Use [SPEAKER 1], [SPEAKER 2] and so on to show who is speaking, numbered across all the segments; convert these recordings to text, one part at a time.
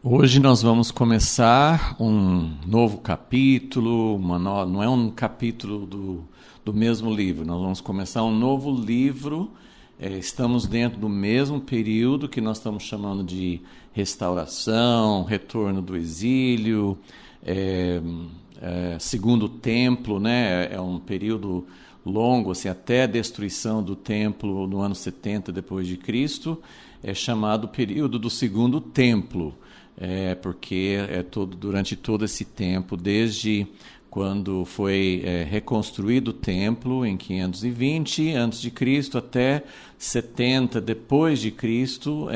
[SPEAKER 1] Hoje nós vamos começar um novo capítulo, não é um capítulo do mesmo livro, nós vamos começar um novo livro. Estamos dentro do mesmo período que nós estamos chamando de restauração, retorno do exílio, segundo templo, né? É um período longo, assim, até a destruição do templo no ano 70 depois de Cristo, é chamado período do segundo templo. Porque durante todo esse tempo, desde quando foi reconstruído o templo em 520 a.C. até 70 depois de Cristo,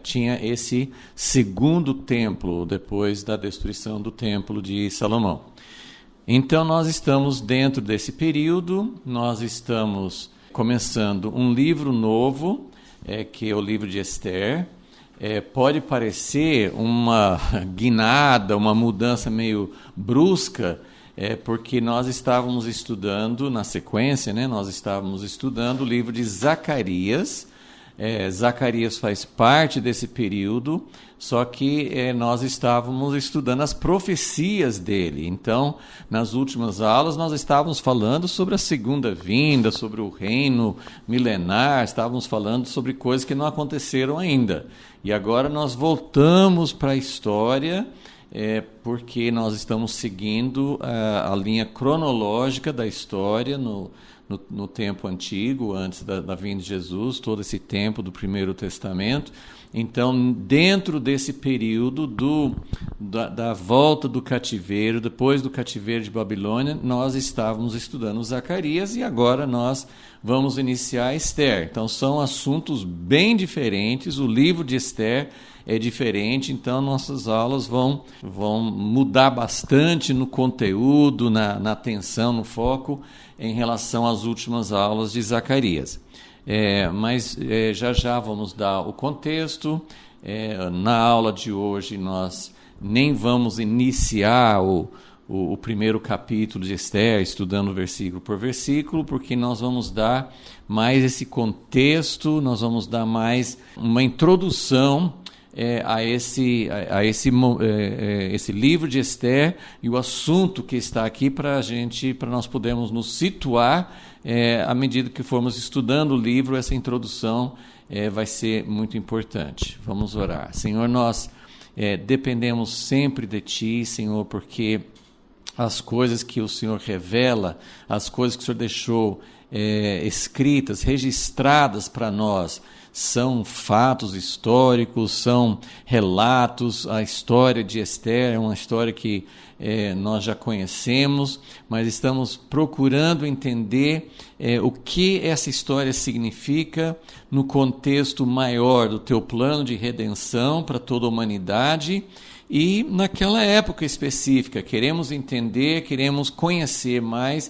[SPEAKER 1] tinha esse segundo templo, depois da destruição do templo de Salomão. Então nós estamos dentro desse período, nós estamos começando um livro novo, que é o livro de Esther. Pode parecer uma guinada, uma mudança meio brusca, porque nós estávamos estudando, na sequência, né, nós estávamos estudando o livro de Zacarias. Zacarias faz parte desse período, só que nós estávamos estudando as profecias dele. Então, nas últimas aulas, nós estávamos falando sobre a segunda vinda, sobre o reino milenar, estávamos falando sobre coisas que não aconteceram ainda. E agora nós voltamos para a história, porque nós estamos seguindo a linha cronológica da história no tempo antigo, antes da vinda de Jesus, todo esse tempo do Primeiro Testamento. Então, dentro desse período da volta do cativeiro, depois do cativeiro de Babilônia, nós estávamos estudando Zacarias e agora nós vamos iniciar Esther. Então, são assuntos bem diferentes, o livro de Esther é diferente, então nossas aulas vão mudar bastante no conteúdo, na atenção, no foco, em relação às últimas aulas de Zacarias. Mas já vamos dar o contexto. Na aula de hoje nós nem vamos iniciar o primeiro capítulo de Esther, estudando versículo por versículo, porque nós vamos dar mais esse contexto, nós vamos dar mais uma introdução esse livro de Esther e o assunto que está aqui para nós podermos nos situar à medida que formos estudando o livro. Essa introdução vai ser muito importante. Vamos orar. Senhor, nós dependemos sempre de Ti, Senhor, porque as coisas que o Senhor revela, as coisas que o Senhor deixou escritas, registradas para nós, são fatos históricos, são relatos. A história de Esther é uma história que nós já conhecemos, mas estamos procurando entender o que essa história significa no contexto maior do Teu plano de redenção para toda a humanidade. E naquela época específica, queremos entender, queremos conhecer mais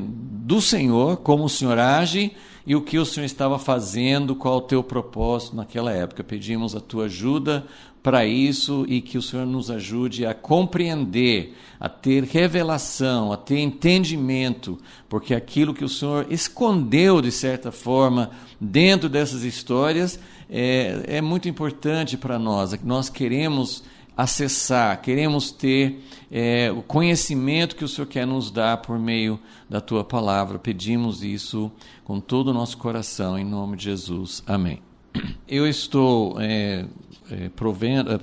[SPEAKER 1] do Senhor, como o Senhor age e o que o Senhor estava fazendo, qual o teu propósito naquela época. Pedimos a tua ajuda para isso e que o Senhor nos ajude a compreender, a ter revelação, a ter entendimento, porque aquilo que o Senhor escondeu, de certa forma, dentro dessas histórias é muito importante para nós. Nós queremos acessar, queremos ter o conhecimento que o Senhor quer nos dar por meio da Tua Palavra. Pedimos isso com todo o nosso coração, em nome de Jesus. Amém. Eu estou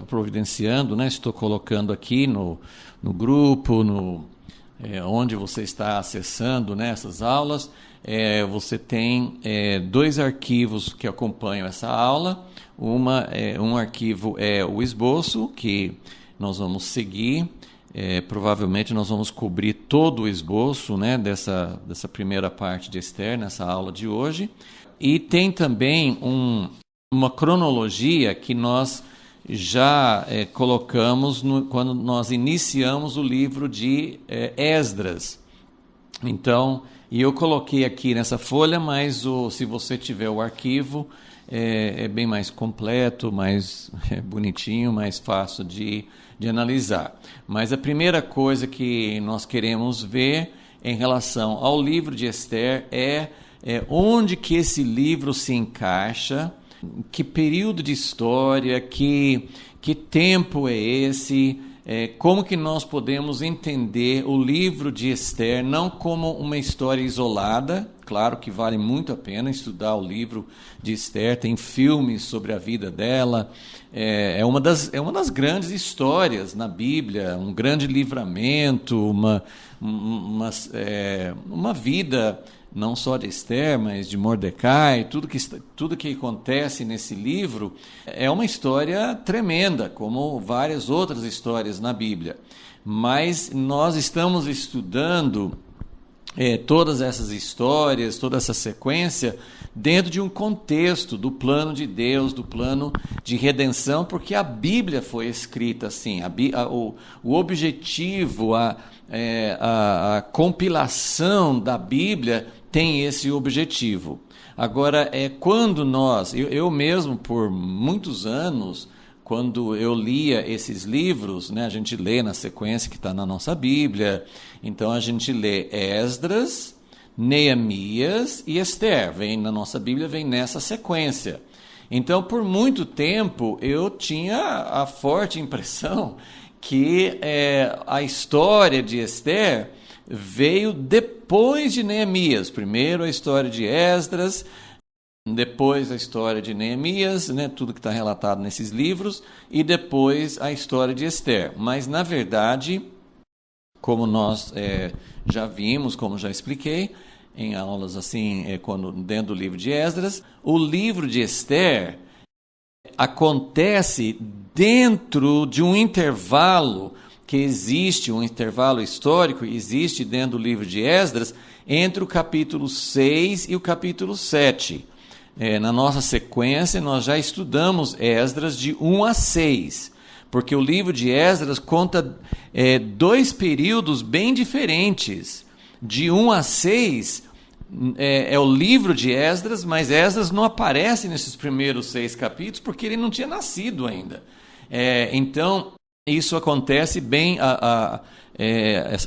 [SPEAKER 1] providenciando, né? Estou colocando aqui no grupo, onde você está acessando, né, essas aulas. Você tem dois arquivos que acompanham essa aula. Um arquivo é o esboço, que nós vamos seguir. Provavelmente nós vamos cobrir todo o esboço, né, dessa primeira parte de Esther, nessa aula de hoje. E tem também uma cronologia que nós já colocamos quando nós iniciamos o livro de Esdras. Então, e eu coloquei aqui nessa folha, mas se você tiver o arquivo, é bem mais completo, mais bonitinho, mais fácil de analisar. Mas a primeira coisa que nós queremos ver em relação ao livro de Esther é onde que esse livro se encaixa, que período de história, que que tempo é esse, como que nós podemos entender o livro de Esther não como uma história isolada. Claro que vale muito a pena estudar o livro de Esther, tem filmes sobre a vida dela, é uma das grandes histórias na Bíblia, um grande livramento, uma vida não só de Esther, mas de Mordecai, tudo que acontece nesse livro é uma história tremenda, como várias outras histórias na Bíblia. Mas nós estamos estudando todas essas histórias, toda essa sequência, dentro de um contexto do plano de Deus, do plano de redenção, porque a Bíblia foi escrita assim. O objetivo, a compilação da Bíblia tem esse objetivo. Agora, quando eu mesmo, por muitos anos, quando eu lia esses livros, né, a gente lê na sequência que está na nossa Bíblia, então a gente lê Esdras, Neemias e Esther, na nossa Bíblia vem nessa sequência. Então, por muito tempo, eu tinha a forte impressão que a história de Esther veio depois de Neemias. Primeiro a história de Esdras, depois a história de Neemias, né, tudo que está relatado nesses livros, e depois a história de Esther. Mas, na verdade, como nós já vimos, como já expliquei, em aulas assim, dentro do livro de Esdras, o livro de Esther acontece dentro de um intervalo que existe, um intervalo histórico, existe dentro do livro de Esdras, entre o capítulo 6 e o capítulo 7. Na nossa sequência, nós já estudamos Esdras de 1 a 6, porque o livro de Esdras conta dois períodos bem diferentes. De 1 a 6 é o livro de Esdras, mas Esdras não aparece nesses primeiros 6 capítulos porque ele não tinha nascido ainda. Então, isso acontece bem,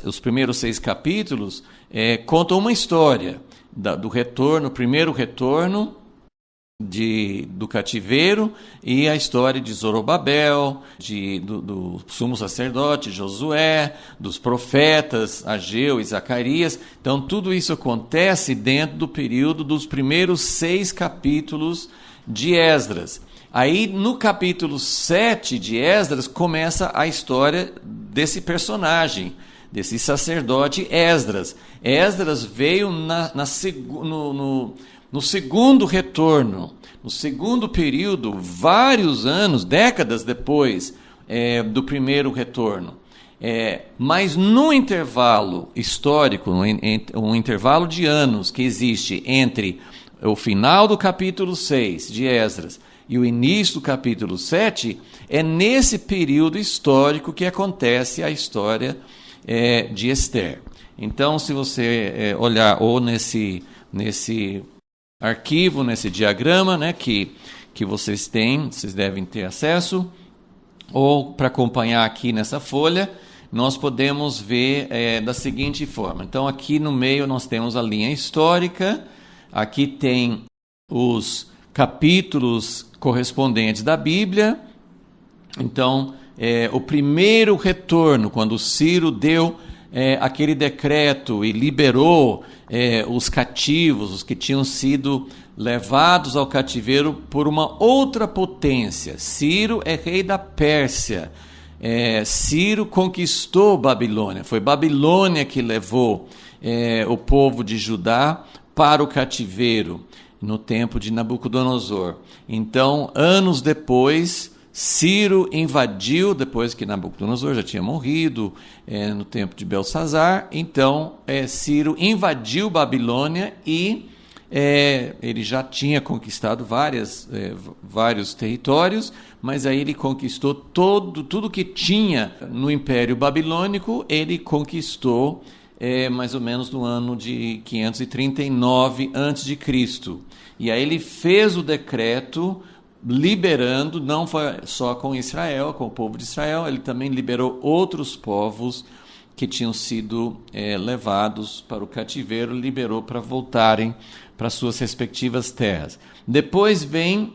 [SPEAKER 1] os primeiros 6 capítulos contam uma história do retorno, o primeiro retorno do cativeiro, e a história de Zorobabel, do sumo sacerdote Josué, dos profetas Ageu e Zacarias. Então tudo isso acontece dentro do período dos primeiros 6 capítulos de Esdras. Aí no capítulo 7 de Esdras começa a história desse personagem, desse sacerdote Esdras. Esdras veio no segundo retorno, no segundo período, vários anos, décadas depois do primeiro retorno. Mas no intervalo histórico, um intervalo de anos que existe entre o final do capítulo 6 de Esdras e o início do capítulo 7, é nesse período histórico que acontece a história de Esther. Então, se você olhar ou nesse arquivo, nesse diagrama, né, que vocês têm, vocês devem ter acesso, ou para acompanhar aqui nessa folha, nós podemos ver da seguinte forma. Então, aqui no meio nós temos a linha histórica, aqui tem os capítulos correspondentes da Bíblia. Então, o primeiro retorno, quando Ciro deu aquele decreto e liberou os cativos, os que tinham sido levados ao cativeiro por uma outra potência. Ciro é rei da Pérsia. Ciro conquistou Babilônia. Foi Babilônia que levou o povo de Judá para o cativeiro no tempo de Nabucodonosor. Então, anos depois, Ciro invadiu, depois que Nabucodonosor já tinha morrido, no tempo de Belsazar. Então, Ciro invadiu Babilônia e ele já tinha conquistado vários territórios, mas aí ele conquistou tudo que tinha no Império Babilônico, ele conquistou mais ou menos no ano de 539 a.C. E aí ele fez o decreto liberando, não foi só com Israel, com o povo de Israel, ele também liberou outros povos que tinham sido levados para o cativeiro, liberou para voltarem para suas respectivas terras. Depois vem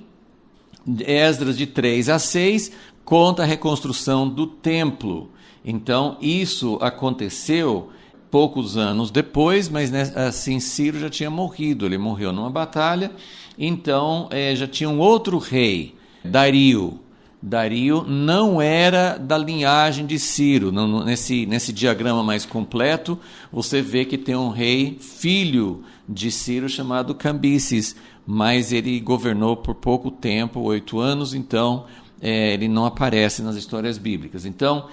[SPEAKER 1] Esdras de 3 a 6, conta a reconstrução do templo. Então, isso aconteceu poucos anos depois, mas assim, Ciro já tinha morrido, ele morreu numa batalha, então já tinha um outro rei, Dario. Dario não era da linhagem de Ciro. Nesse diagrama mais completo, você vê que tem um rei, filho de Ciro, chamado Cambises, mas ele governou por pouco tempo, 8 anos, então ele não aparece nas histórias bíblicas. Então,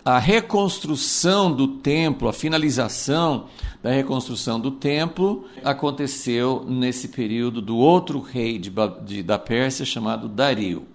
[SPEAKER 1] a reconstrução do templo, a finalização da reconstrução do templo aconteceu nesse período do outro rei da Pérsia, chamado Dario.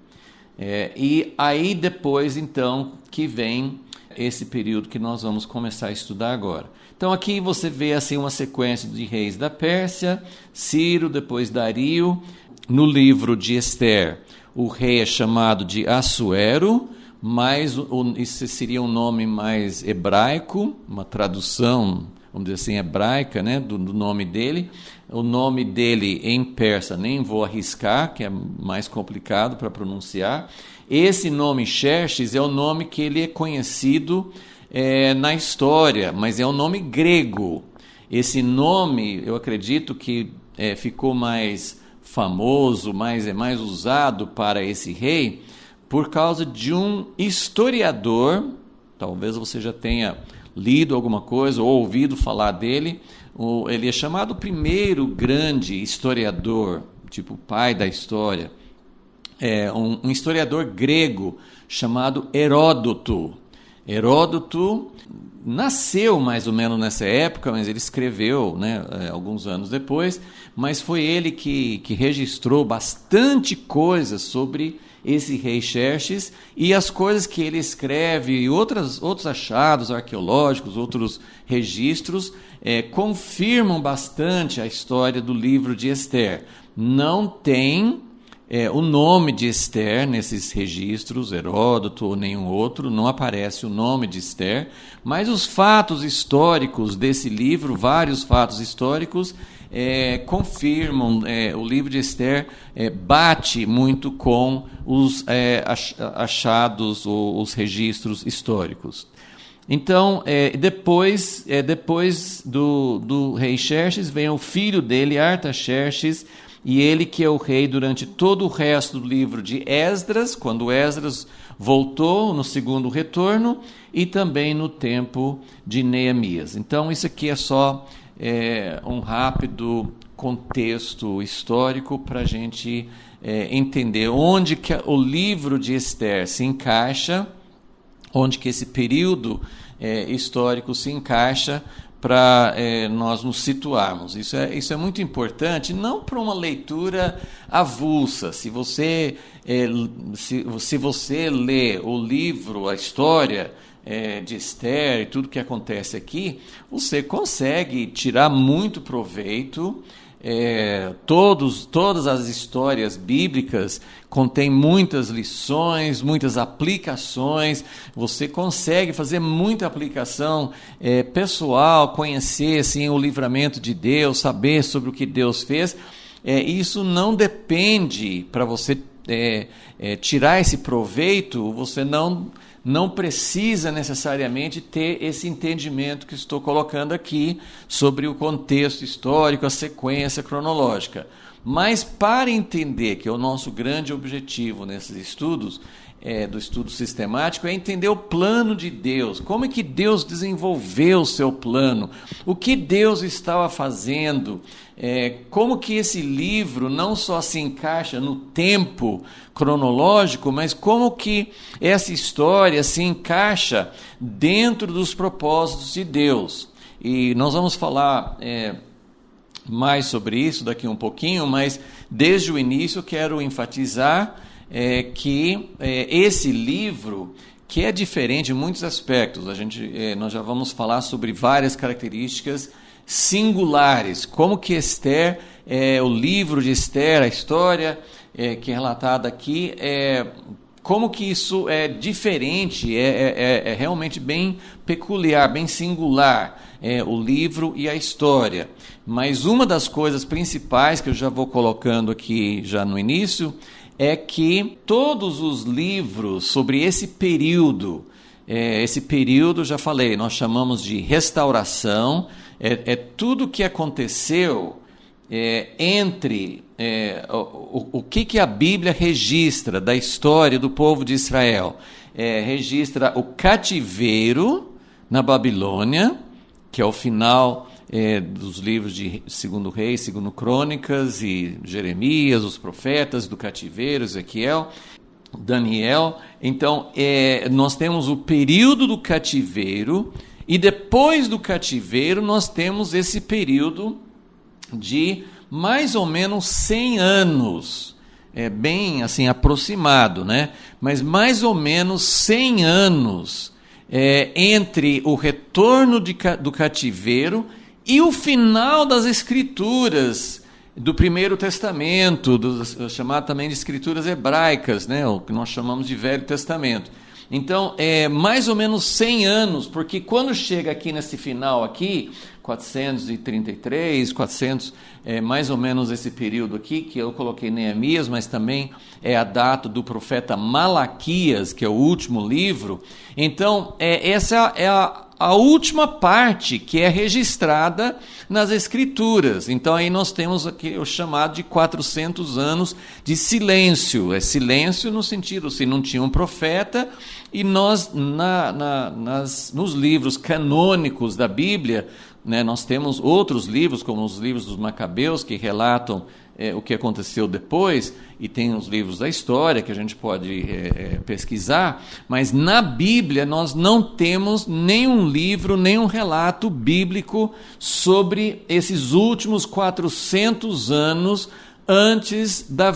[SPEAKER 1] E aí depois, então, que vem esse período que nós vamos começar a estudar agora. Então aqui você vê assim uma sequência de reis da Pérsia, Ciro, depois Dario. No livro de Ester, o rei é chamado de Assuero, mas isso seria um nome mais hebraico, uma tradução, vamos dizer assim, hebraica, né, do nome dele. O nome dele em persa nem vou arriscar, que é mais complicado para pronunciar. Esse nome Xerxes é o nome que ele é conhecido na história, mas é um nome grego. Esse nome, eu acredito que ficou mais famoso, mais usado para esse rei, por causa de um historiador, talvez você já tenha lido alguma coisa ou ouvido falar dele. Ele é chamado o primeiro grande historiador, tipo pai da história, um historiador grego chamado Heródoto. Heródoto nasceu mais ou menos nessa época, mas ele escreveu, né, alguns anos depois, mas foi ele que registrou bastante coisa sobre esse rei Xerxes, e as coisas que ele escreve e outros achados arqueológicos, outros registros, confirmam bastante a história do livro de Ester. Não tem o nome de Ester nesses registros, Heródoto ou nenhum outro, não aparece o nome de Ester, mas os fatos históricos desse livro, vários fatos históricos, confirmam, o livro de Ester bate muito com os achados ou os registros históricos. Então, depois do rei Xerxes, vem o filho dele, Artaxerxes, e ele que é o rei durante todo o resto do livro de Esdras, quando Esdras voltou no segundo retorno, e também no tempo de Neemias. Então, isso aqui é só um rápido contexto histórico para a gente entender onde que o livro de Ester se encaixa, onde que esse período histórico se encaixa, para nós nos situarmos. Isso é muito importante, não para uma leitura avulsa. Se você lê o livro, a história de Ester e tudo que acontece aqui, você consegue tirar muito proveito. Todas as histórias bíblicas contêm muitas lições, muitas aplicações. Você consegue fazer muita aplicação pessoal, conhecer assim, o livramento de Deus, saber sobre o que Deus fez. Isso não depende, para você tirar esse proveito, você não precisa necessariamente ter esse entendimento que estou colocando aqui sobre o contexto histórico, a sequência cronológica. Mas para entender, que é o nosso grande objetivo nesses estudos, do estudo sistemático, é entender o plano de Deus. Como é que Deus desenvolveu o seu plano? O que Deus estava fazendo? Como que esse livro não só se encaixa no tempo cronológico, mas como que essa história se encaixa dentro dos propósitos de Deus. E nós vamos falar mais sobre isso daqui um pouquinho, mas desde o início eu quero enfatizar que esse livro, que é diferente em muitos aspectos, nós já vamos falar sobre várias características singulares, como que Ester, o livro de Ester, a história que é relatada aqui, como que isso é diferente, é realmente bem peculiar, bem singular, o livro e a história. Mas uma das coisas principais que eu já vou colocando aqui já no início é que todos os livros sobre esse período, já falei, nós chamamos de restauração, é tudo que aconteceu entre o que a Bíblia registra da história do povo de Israel. Registra o cativeiro na Babilônia, que é o final dos livros de 2 Reis, 2 Crônicas e Jeremias, os profetas do cativeiro, Ezequiel, Daniel. Então, nós temos o período do cativeiro, e depois do cativeiro nós temos esse período de mais ou menos 100 anos, bem assim aproximado, né? Mas mais ou menos 100 anos entre o retorno do cativeiro e o final das escrituras do Primeiro Testamento, chamado também de escrituras hebraicas, né? O que nós chamamos de Velho Testamento. Então, mais ou menos 100 anos, porque quando chega aqui nesse final aqui, 433, 400, mais ou menos esse período aqui, que eu coloquei Neemias, mas também é a data do profeta Malaquias, que é o último livro. Então, essa é a última parte que é registrada nas Escrituras. Então, aí nós temos aqui o chamado de 400 anos de silêncio. É silêncio no sentido, se não tinha um profeta, e nós, nos livros canônicos da Bíblia, né, nós temos outros livros, como os livros dos Macabeus, que relatam o que aconteceu depois, e tem os livros da história que a gente pode pesquisar, mas na Bíblia nós não temos nenhum livro, nenhum relato bíblico sobre esses últimos 400 anos antes da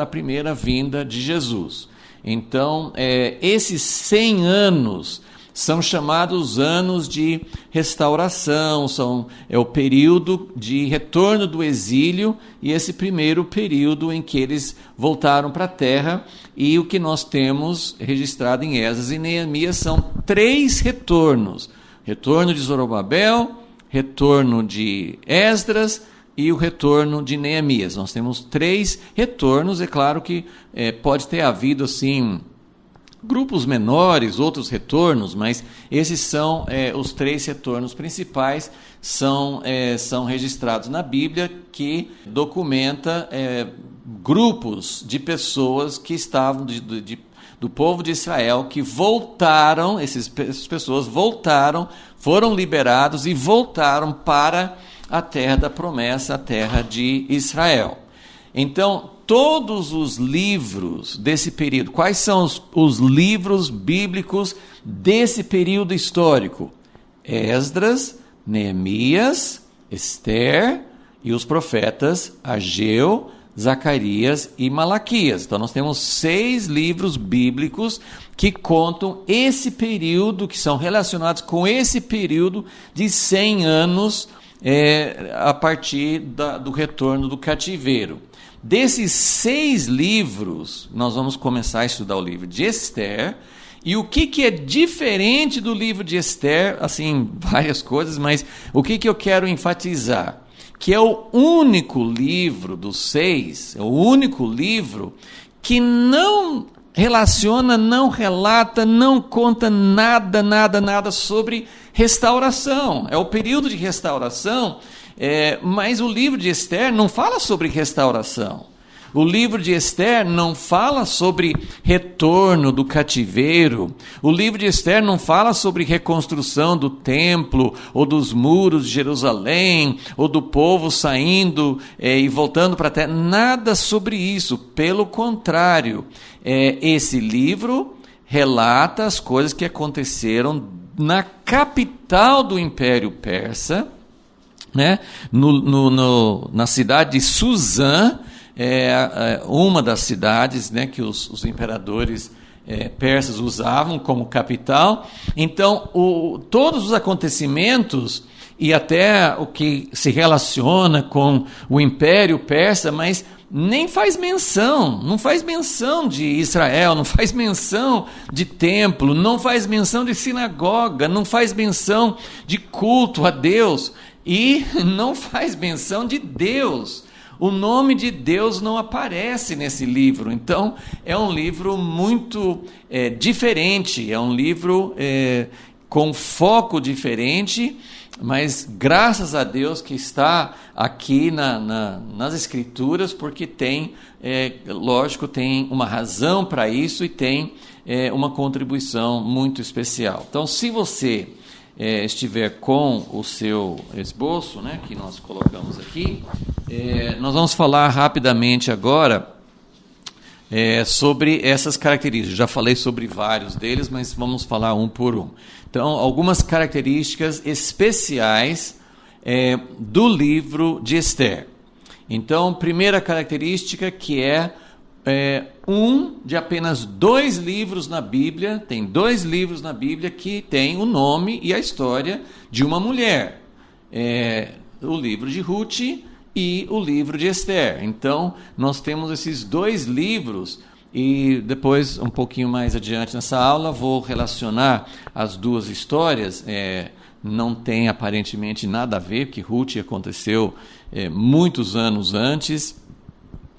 [SPEAKER 1] primeira vinda de Jesus. Então, esses 100 anos são chamados anos de restauração, é o período de retorno do exílio e esse primeiro período em que eles voltaram para a terra. E o que nós temos registrado em Esdras e Neemias são 3 retornos: retorno de Zorobabel, retorno de Esdras e o retorno de Neemias. Nós temos 3 retornos. É claro que pode ter havido assim grupos menores, outros retornos, mas esses são os 3 retornos principais, são registrados na Bíblia, que documenta grupos de pessoas que estavam do povo de Israel, que voltaram, essas pessoas voltaram, foram liberados e voltaram para a terra da promessa, a terra de Israel. Então, todos os livros desse período, quais são os livros bíblicos desse período histórico? Esdras, Neemias, Ester e os profetas Ageu, Zacarias e Malaquias. Então nós temos 6 livros bíblicos que contam esse período, que são relacionados com esse período de 100 anos a partir do retorno do cativeiro. Desses 6 livros, nós vamos começar a estudar o livro de Ester. E o que é diferente do livro de Ester? Assim, várias coisas, mas o que eu quero enfatizar? Que é o único livro dos 6, é o único livro que não relaciona, não relata, não conta nada sobre restauração. É o período de restauração. Mas o livro de Ester não fala sobre restauração. O livro de Ester não fala sobre retorno do cativeiro. O livro de Ester não fala sobre reconstrução do templo, ou dos muros de Jerusalém, ou do povo saindo e voltando para a terra. Nada sobre isso. Pelo contrário, esse livro relata as coisas que aconteceram na capital do Império Persa, né? Na cidade de Suzã, uma das cidades, né, que os imperadores persas usavam como capital. Então, todos os acontecimentos e até o que se relaciona com o Império Persa, mas nem faz menção, não faz menção de Israel, não faz menção de templo, não faz menção de sinagoga, não faz menção de culto a Deus. E não faz menção de Deus. o nome de Deus não aparece nesse livro. Então, é um livro muito diferente, é um livro com foco diferente, mas graças a Deus que está aqui nas Escrituras, porque tem, lógico, tem uma razão para isso e tem uma contribuição muito especial. Então, se você estiver com o seu esboço, né, que nós colocamos aqui, nós vamos falar rapidamente agora sobre essas características. Já falei sobre vários deles, mas vamos falar um por um. Então, algumas características especiais do livro de Esther. Então, primeira característica que é um de apenas 2 livros na Bíblia, tem 2 livros na Bíblia que tem o nome e a história de uma mulher. O livro de Ruth e o livro de Esther. Então, nós temos esses 2 livros e depois, um pouquinho mais adiante nessa aula, vou relacionar as 2 histórias. Não tem aparentemente nada a ver, porque Ruth aconteceu muitos anos antes,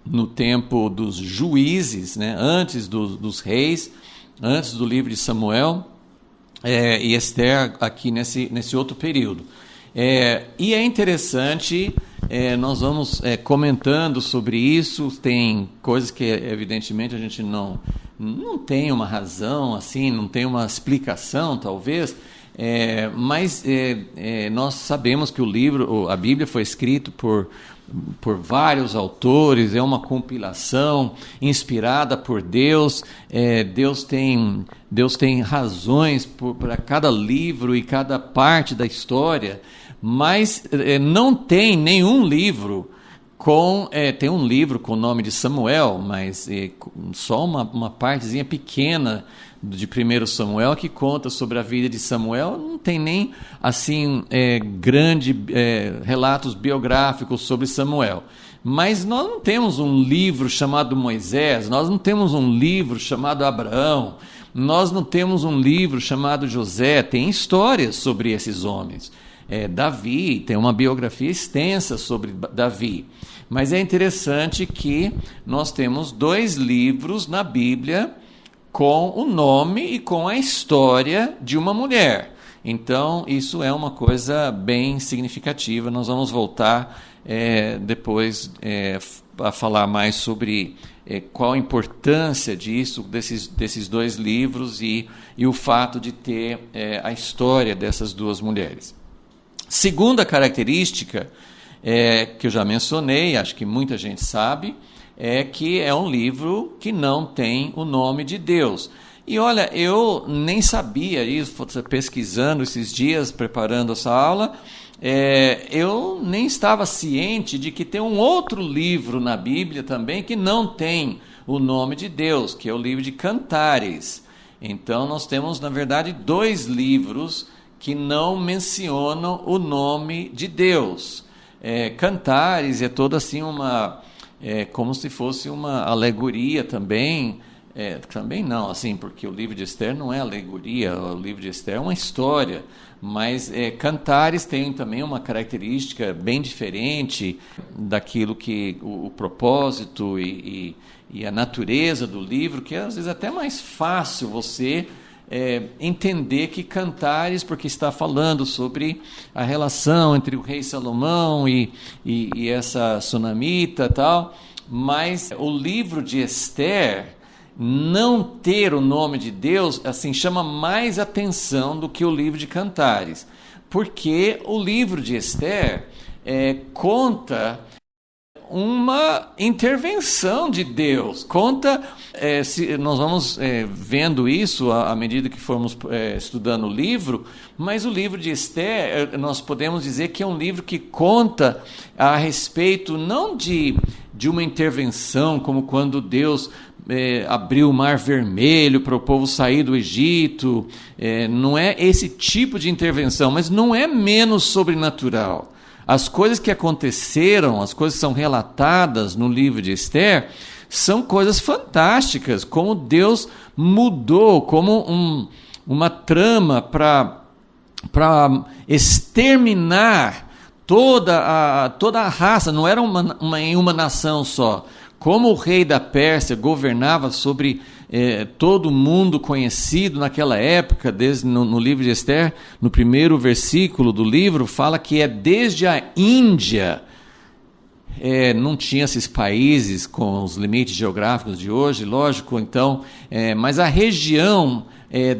[SPEAKER 1] no tempo dos juízes, né? Antes dos reis, antes do livro de Samuel, e Esther aqui nesse outro período. E é interessante, nós vamos comentando sobre isso, tem coisas que evidentemente a gente não tem uma razão, assim, não tem uma explicação talvez, mas nós sabemos que a Bíblia foi escrita por vários autores, é uma compilação inspirada por Deus. Deus tem razões para cada livro e cada parte da história, mas não tem nenhum livro tem um livro com o nome de Samuel, mas só uma partezinha pequena de 1 Samuel que conta sobre a vida de Samuel. Não tem nem assim grandes relatos biográficos sobre Samuel. Mas nós não temos um livro chamado Moisés, nós não temos um livro chamado Abraão, nós não temos um livro chamado José. Tem histórias sobre esses homens. Davi, tem uma biografia extensa sobre Davi. Mas é interessante que nós temos 2 livros na Bíblia com o nome e com a história de uma mulher. Então, isso é uma coisa bem significativa. Nós vamos voltar depois a falar mais sobre qual a importância desses 2 livros e o fato de ter a história dessas 2 mulheres. Segunda característica, que eu já mencionei, acho que muita gente sabe, é que é um livro que não tem o nome de Deus. E olha, eu nem sabia isso, pesquisando esses dias, preparando essa aula, eu nem estava ciente de que tem um outro livro na Bíblia também que não tem o nome de Deus, que é o livro de Cantares. Então, nós temos, na verdade, 2 livros que não mencionam o nome de Deus. Cantares é toda assim como se fosse uma alegoria também. Também não, assim, porque o livro de Esther não é alegoria, o livro de Esther é uma história, mas Cantares tem também uma característica bem diferente daquilo que o propósito e a natureza do livro, que é às vezes até mais fácil você entender que Cantares, porque está falando sobre a relação entre o rei Salomão e essa sunamita e tal, mas o livro de Esther não ter o nome de Deus assim chama mais atenção do que o livro de Cantares, porque o livro de Esther conta uma intervenção de Deus, nós vamos vendo isso à medida que formos estudando o livro, mas o livro de Esther, nós podemos dizer que é um livro que conta a respeito não de uma intervenção, como quando Deus abriu o Mar Vermelho para o povo sair do Egito, não é esse tipo de intervenção, mas não é menos sobrenatural. As coisas que aconteceram, as coisas que são relatadas no livro de Esther, são coisas fantásticas, como Deus mudou, como uma trama para exterminar toda a raça, não era em uma nação só. Como o rei da Pérsia governava sobre todo mundo conhecido naquela época, desde no livro de Esther, no primeiro versículo do livro, fala que é desde a Índia. Não tinha esses países com os limites geográficos de hoje, lógico, então, mas a região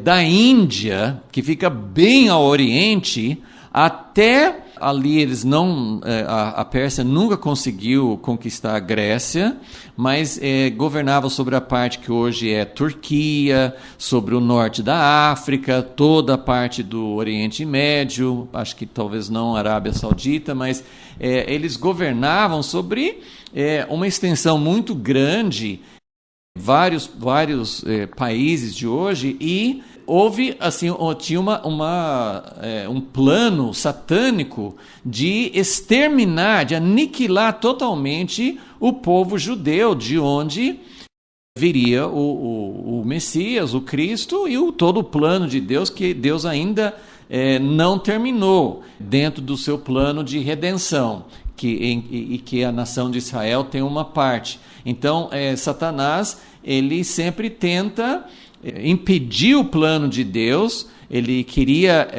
[SPEAKER 1] da Índia, que fica bem ao oriente, até ali eles não, a Pérsia nunca conseguiu conquistar a Grécia, mas governava sobre a parte que hoje é Turquia, sobre o norte da África, toda a parte do Oriente Médio, acho que talvez não Arábia Saudita, mas eles governavam sobre uma extensão muito grande, vários países de hoje, e houve assim, tinha um plano satânico de exterminar, de aniquilar totalmente o povo judeu, de onde viria o Messias, o Cristo, e todo o plano de Deus, que Deus ainda não terminou dentro do seu plano de redenção, e que a nação de Israel tem uma parte. Então, Satanás, ele sempre tenta impedir o plano de Deus. Ele queria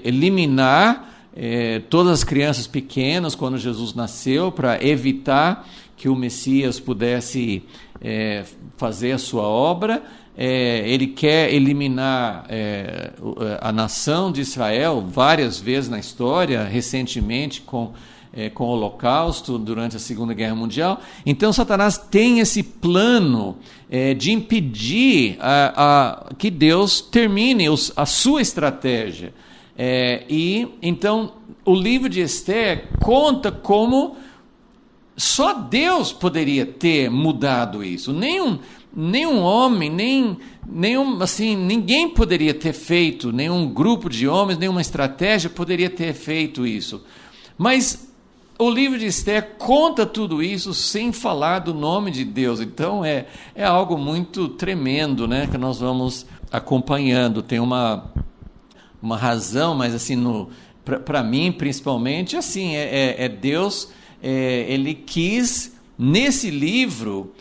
[SPEAKER 1] eliminar todas as crianças pequenas quando Jesus nasceu, para evitar que o Messias pudesse fazer a sua obra. Ele quer eliminar a nação de Israel várias vezes na história, recentemente com o Holocausto, durante a Segunda Guerra Mundial. Então, Satanás tem esse plano de impedir que Deus termine a sua estratégia. E então, o livro de Esther conta como só Deus poderia ter mudado isso. Nenhum homem, ninguém poderia ter feito, nenhum grupo de homens, nenhuma estratégia poderia ter feito isso. Mas o livro de Esther conta tudo isso sem falar do nome de Deus. Então é algo muito tremendo, né, que nós vamos acompanhando. Tem uma razão, mas assim, para mim principalmente, assim, Deus, ele quis nesse livro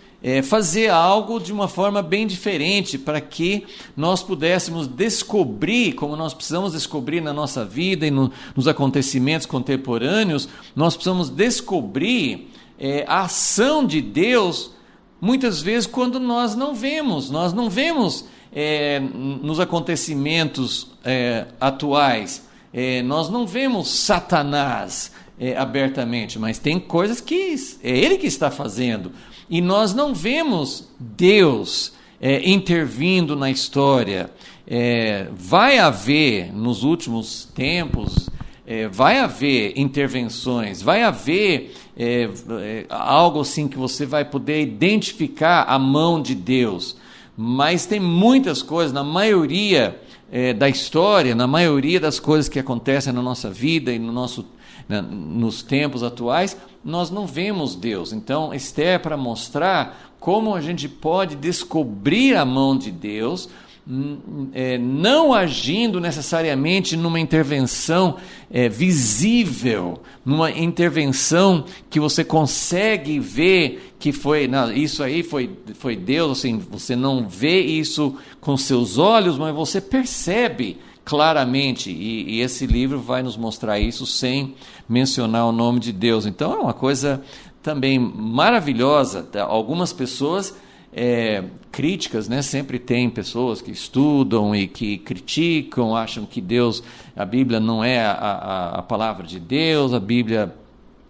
[SPEAKER 1] fazer algo de uma forma bem diferente, para que nós pudéssemos descobrir, como nós precisamos descobrir na nossa vida e nos acontecimentos contemporâneos, nós precisamos descobrir a ação de Deus, muitas vezes quando nós não vemos nos acontecimentos atuais, nós não vemos Satanás abertamente, mas tem coisas que é ele que está fazendo. E nós não vemos Deus intervindo na história. Vai haver, nos últimos tempos, vai haver intervenções, vai haver algo assim que você vai poder identificar a mão de Deus. Mas tem muitas coisas, na maioria da história, na maioria das coisas que acontecem na nossa vida e nos tempos atuais, nós não vemos Deus. Então, Esther é para mostrar como a gente pode descobrir a mão de Deus, não agindo necessariamente numa intervenção visível, numa intervenção que você consegue ver que foi, isso aí foi Deus, assim, você não vê isso com seus olhos, mas você percebe claramente, e esse livro vai nos mostrar isso sem mencionar o nome de Deus. Então é uma coisa também maravilhosa. Algumas pessoas críticas, né? Sempre tem pessoas que estudam e que criticam, acham que a Bíblia não é a palavra de Deus. A Bíblia,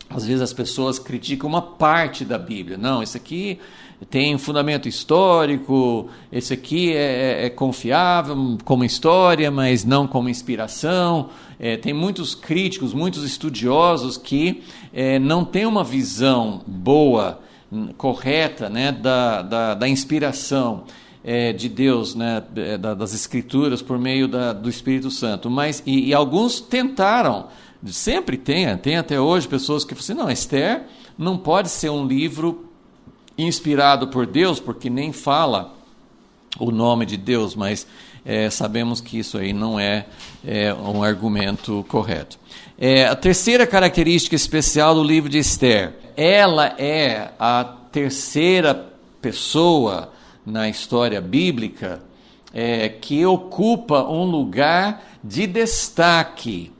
[SPEAKER 1] às vezes as pessoas criticam uma parte da Bíblia. Não, isso aqui tem fundamento histórico, esse aqui é confiável como história, mas não como inspiração. Tem muitos críticos, muitos estudiosos que não têm uma visão boa, correta, né, da inspiração de Deus, né, das Escrituras por meio do Espírito Santo. Mas, e alguns tentaram, sempre tem até hoje pessoas que falam assim, não, Esther não pode ser um livro inspirado por Deus, porque nem fala o nome de Deus, mas sabemos que isso aí não é um argumento correto. A terceira característica especial do livro de Esther, ela é a terceira pessoa na história bíblica que ocupa um lugar de destaque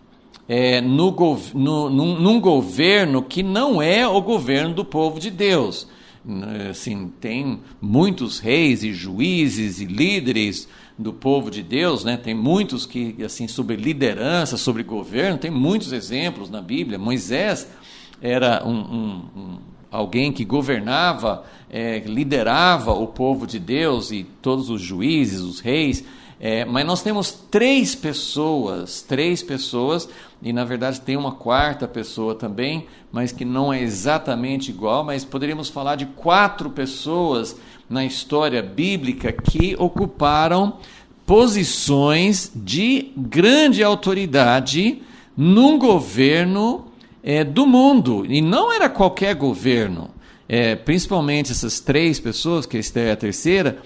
[SPEAKER 1] num governo que não é o governo do povo de Deus. Assim, tem muitos reis e juízes e líderes do povo de Deus, né? Tem muitos que, assim, sobre liderança, sobre governo, tem muitos exemplos na Bíblia. Moisés era alguém que governava, liderava o povo de Deus e todos os juízes, os reis, mas nós temos três pessoas, e na verdade tem uma quarta pessoa também, mas que não é exatamente igual, mas poderíamos falar de 4 pessoas na história bíblica que ocuparam posições de grande autoridade num governo do mundo, e não era qualquer governo, principalmente essas 3 pessoas, que esta é a terceira,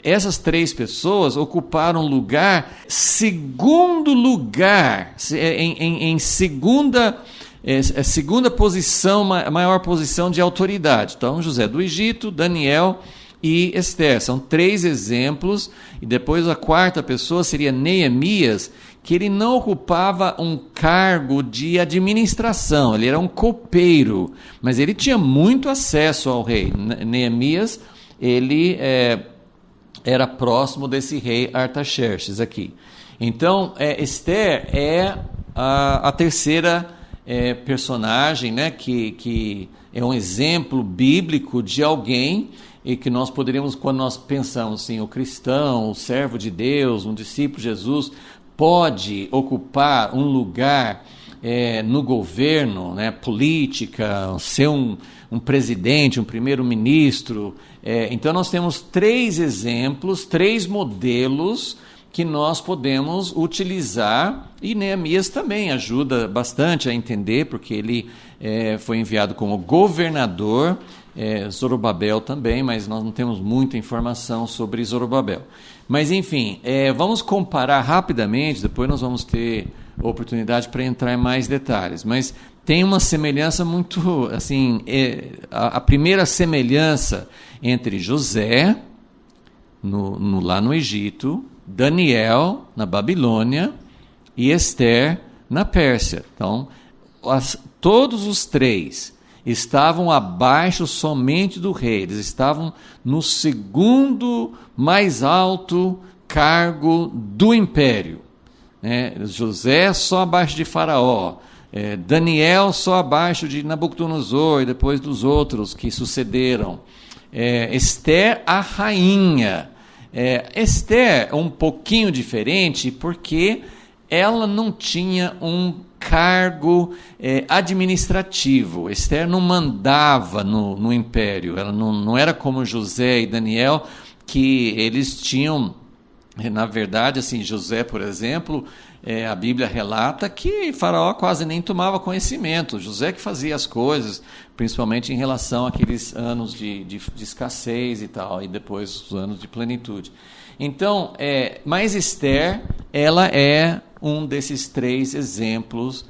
[SPEAKER 1] essas 3 pessoas ocuparam segundo lugar, em segunda posição, maior posição de autoridade. Então, José do Egito, Daniel e Esther, são 3 exemplos, e depois a quarta pessoa seria Neemias, que ele não ocupava um cargo de administração, ele era um copeiro, mas ele tinha muito acesso ao rei. Neemias, ele era próximo desse rei Artaxerxes aqui. Então, Esther é a terceira personagem, né, que é um exemplo bíblico de alguém e que nós poderíamos, quando nós pensamos assim, o cristão, o servo de Deus, um discípulo de Jesus, pode ocupar um lugar no governo, né, política, ser um presidente, um primeiro-ministro. Então nós temos 3 exemplos, 3 modelos que nós podemos utilizar, e Neemias também ajuda bastante a entender, porque ele foi enviado como governador, Zorobabel também, mas nós não temos muita informação sobre Zorobabel. Mas enfim, vamos comparar rapidamente, depois nós vamos ter oportunidade para entrar em mais detalhes, mas tem uma semelhança muito, assim, a primeira semelhança entre José, lá no Egito, Daniel, na Babilônia, e Esther, na Pérsia. Então, todos os 3 estavam abaixo somente do rei, eles estavam no segundo mais alto cargo do império. José só abaixo de Faraó, Daniel só abaixo de Nabucodonosor e depois dos outros que sucederam. Esther, a rainha. Esther é um pouquinho diferente porque ela não tinha um cargo administrativo. Esther não mandava no império, ela não era como José e Daniel, que eles tinham, na verdade, assim, José, por exemplo, a Bíblia relata que Faraó quase nem tomava conhecimento, José que fazia as coisas, principalmente em relação àqueles anos de escassez e tal, e depois os anos de plenitude. Então, mas Esther, ela é um desses 3 exemplos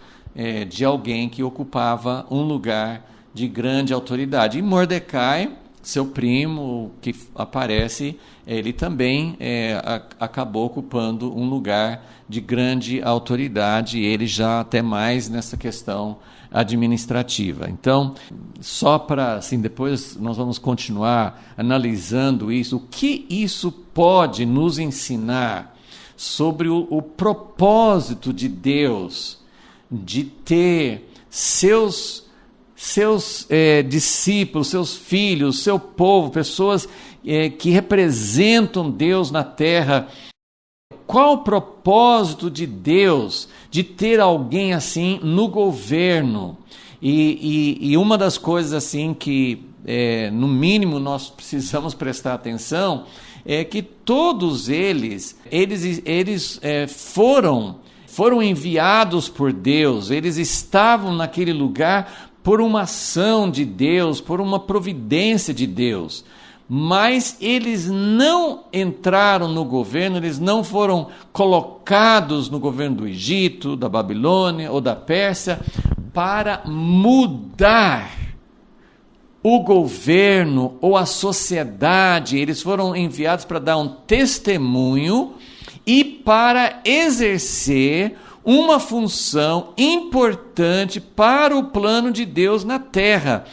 [SPEAKER 1] de alguém que ocupava um lugar de grande autoridade. E Mordecai, seu primo, que aparece, ele também acabou ocupando um lugar de grande autoridade, ele já até mais nessa questão administrativa. Então, só para, assim, depois nós vamos continuar analisando isso, o que isso pode nos ensinar sobre o propósito de Deus de ter seus discípulos, seus filhos, seu povo, pessoas que representam Deus na terra. Qual o propósito de Deus de ter alguém assim no governo? E uma das coisas assim que, no mínimo, nós precisamos prestar atenção é que todos eles foram enviados por Deus, eles estavam naquele lugar por uma ação de Deus, por uma providência de Deus. mas eles não entraram no governo, eles não foram colocados no governo do Egito, da Babilônia ou da Pérsia para mudar o governo ou a sociedade. Eles foram enviados para dar um testemunho e para exercer uma função importante para o plano de Deus na terra.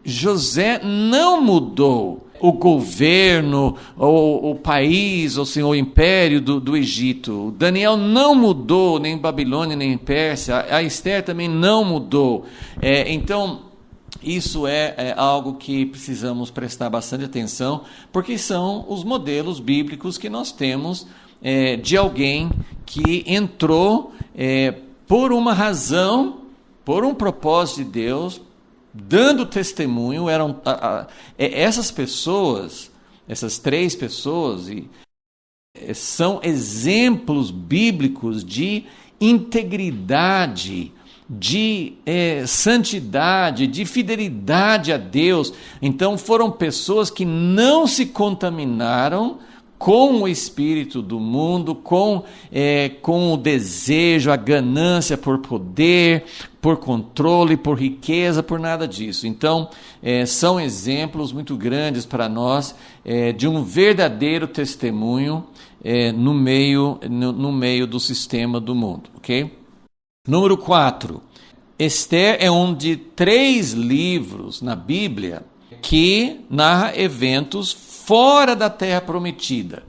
[SPEAKER 1] José não mudou o governo, ou o país, ou o império do Egito. Daniel não mudou nem Babilônia, nem Pérsia. A Esther também não mudou. Então, isso é algo que precisamos prestar bastante atenção, porque são os modelos bíblicos que nós temos de alguém que entrou por uma razão, por um propósito de Deus, dando testemunho. Essas pessoas, essas 3 pessoas, são exemplos bíblicos de integridade, de santidade, de fidelidade a Deus. Então foram pessoas que não se contaminaram com o espírito do mundo, com o desejo, a ganância por poder, por controle, por riqueza, por nada disso. Então, são exemplos muito grandes para nós de um verdadeiro testemunho no meio do sistema do mundo, ok? Número 4. Esther é um de 3 livros na Bíblia que narra eventos fora da Terra Prometida.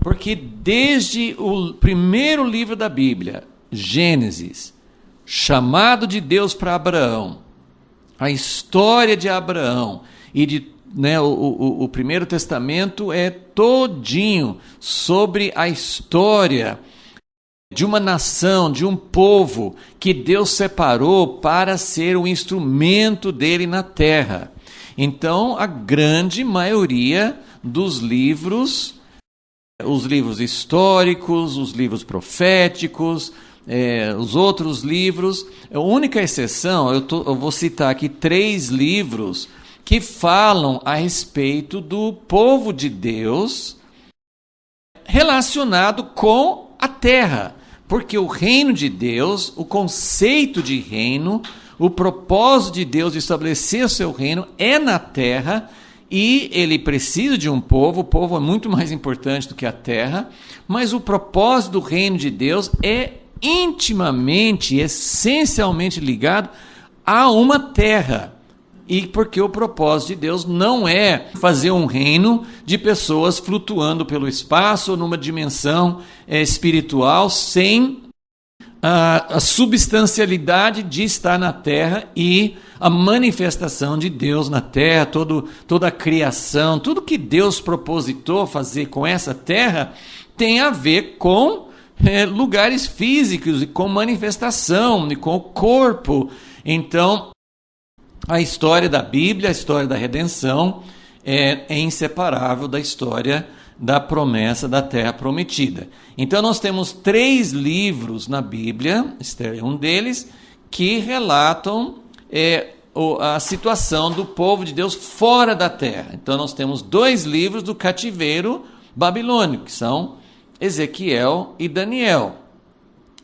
[SPEAKER 1] Porque desde o primeiro livro da Bíblia, Gênesis, chamado de Deus para Abraão, a história de Abraão e o Primeiro Testamento é todinho sobre a história de uma nação, de um povo que Deus separou para ser o instrumento dele na terra. Então, a grande maioria dos livros, os livros históricos, os livros proféticos, os outros livros, a única exceção, eu vou citar aqui 3 livros que falam a respeito do povo de Deus relacionado com a terra. Porque o reino de Deus, o conceito de reino, o propósito de Deus de estabelecer o seu reino é na terra, e ele precisa de um povo. O povo é muito mais importante do que a terra, mas o propósito do reino de Deus é intimamente, essencialmente ligado a uma terra. E porque o propósito de Deus não é fazer um reino de pessoas flutuando pelo espaço ou numa dimensão espiritual sem a substancialidade de estar na terra e a manifestação de Deus na terra, toda a criação, tudo que Deus propositou fazer com essa terra tem a ver com lugares físicos e com manifestação e com o corpo. Então, a história da Bíblia, a história da redenção é inseparável da história da promessa da terra prometida. Então nós temos 3 livros na Bíblia, Esther é um deles, que relatam a situação do povo de Deus fora da terra. Então nós temos 2 livros do cativeiro babilônico, que são Ezequiel e Daniel.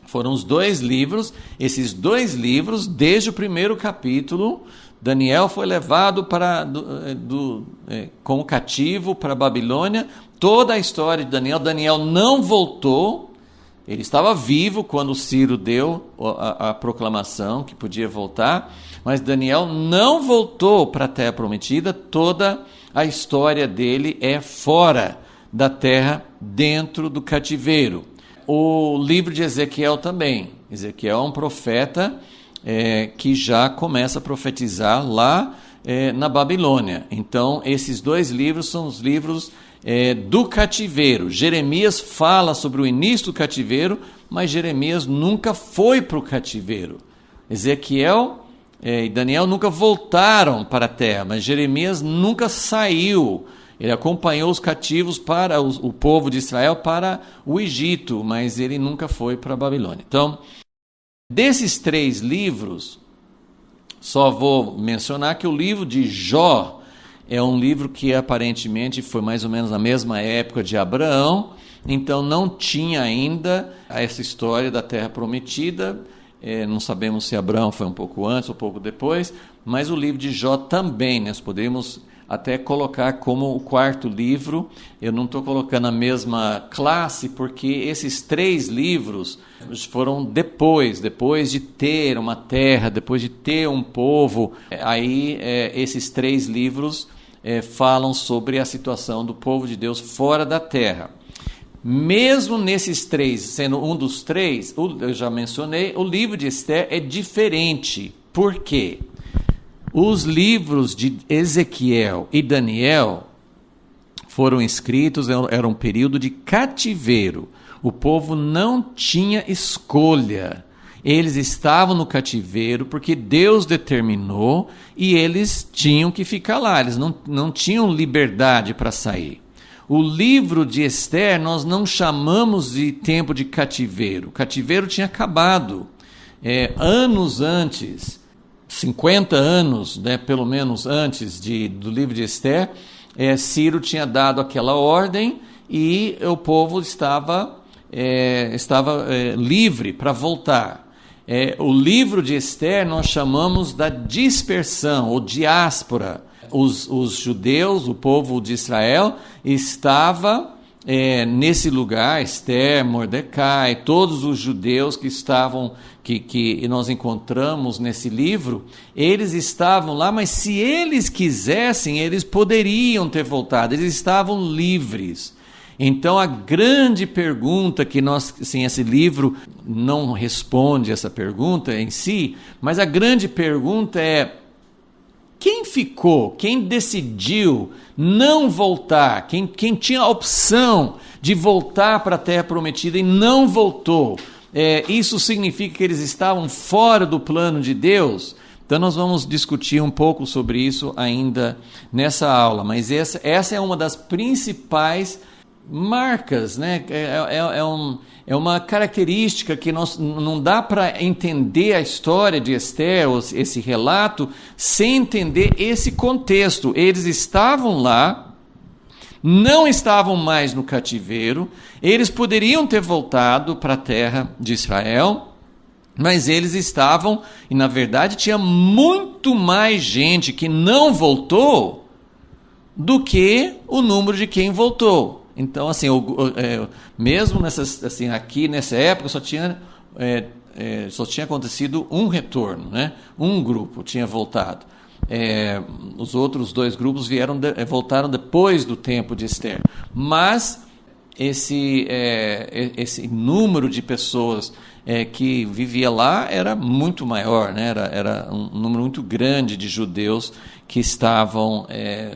[SPEAKER 1] Foram os 2 livros, esses 2 livros, desde o primeiro capítulo, Daniel foi levado como cativo para a Babilônia. Toda a história de Daniel não voltou. Ele estava vivo quando Ciro deu a proclamação que podia voltar, mas Daniel não voltou para a Terra Prometida. Toda a história dele é fora da terra, dentro do cativeiro. O livro de Ezequiel também. Ezequiel é um profeta que já começa a profetizar lá na Babilônia. Então, esses 2 livros são os livros do cativeiro. Jeremias fala sobre o início do cativeiro, mas Jeremias nunca foi para o cativeiro. Ezequiel e Daniel nunca voltaram para a terra, mas Jeremias nunca saiu. Ele acompanhou os cativos para o povo de Israel para o Egito, mas ele nunca foi para a Babilônia. Então, desses 3 livros, só vou mencionar que o livro de Jó é um livro que aparentemente foi mais ou menos na mesma época de Abraão, então não tinha ainda essa história da Terra Prometida. Não sabemos se Abraão foi um pouco antes ou um pouco depois, mas o livro de Jó também, nós podemos até colocar como o quarto livro. Eu não estou colocando a mesma classe, porque esses 3 livros foram depois de ter uma terra, depois de ter um povo. Aí esses 3 livros falam sobre a situação do povo de Deus fora da terra. Mesmo nesses 3, sendo um dos 3, eu já mencionei, o livro de Esther é diferente. Por quê? Os livros de Ezequiel e Daniel foram escritos, era um período de cativeiro. O povo não tinha escolha. Eles estavam no cativeiro porque Deus determinou e eles tinham que ficar lá. Eles não tinham liberdade para sair. O livro de Esther nós não chamamos de tempo de cativeiro. O cativeiro tinha acabado anos antes. 50 anos, né, pelo menos antes do livro de Esther, Ciro tinha dado aquela ordem e o povo estava livre para voltar. O livro de Esther nós chamamos da dispersão ou diáspora. Os judeus, o povo de Israel, estava nesse lugar, Esther, Mordecai, todos os judeus que estavam, que nós encontramos nesse livro, eles estavam lá, mas se eles quisessem, eles poderiam ter voltado, eles estavam livres. Então a grande pergunta que esse livro não responde essa pergunta em si, mas a grande pergunta é: quem ficou, quem decidiu não voltar, quem tinha a opção de voltar para a Terra Prometida e não voltou, isso significa que eles estavam fora do plano de Deus? Então nós vamos discutir um pouco sobre isso ainda nessa aula, mas essa é uma das principais marcas, né? É uma característica que não dá para entender a história de Esther, esse relato, sem entender esse contexto. Eles estavam lá, não estavam mais no cativeiro, eles poderiam ter voltado para a terra de Israel, mas eles estavam, e na verdade tinha muito mais gente que não voltou do que o número de quem voltou. Então, assim, mesmo aqui nessa época só tinha acontecido um retorno, né? Um grupo tinha voltado. Os outros 2 grupos voltaram depois do tempo de Esther. Mas esse número de pessoas que vivia lá era muito maior, né? Era um número muito grande de judeus que estavam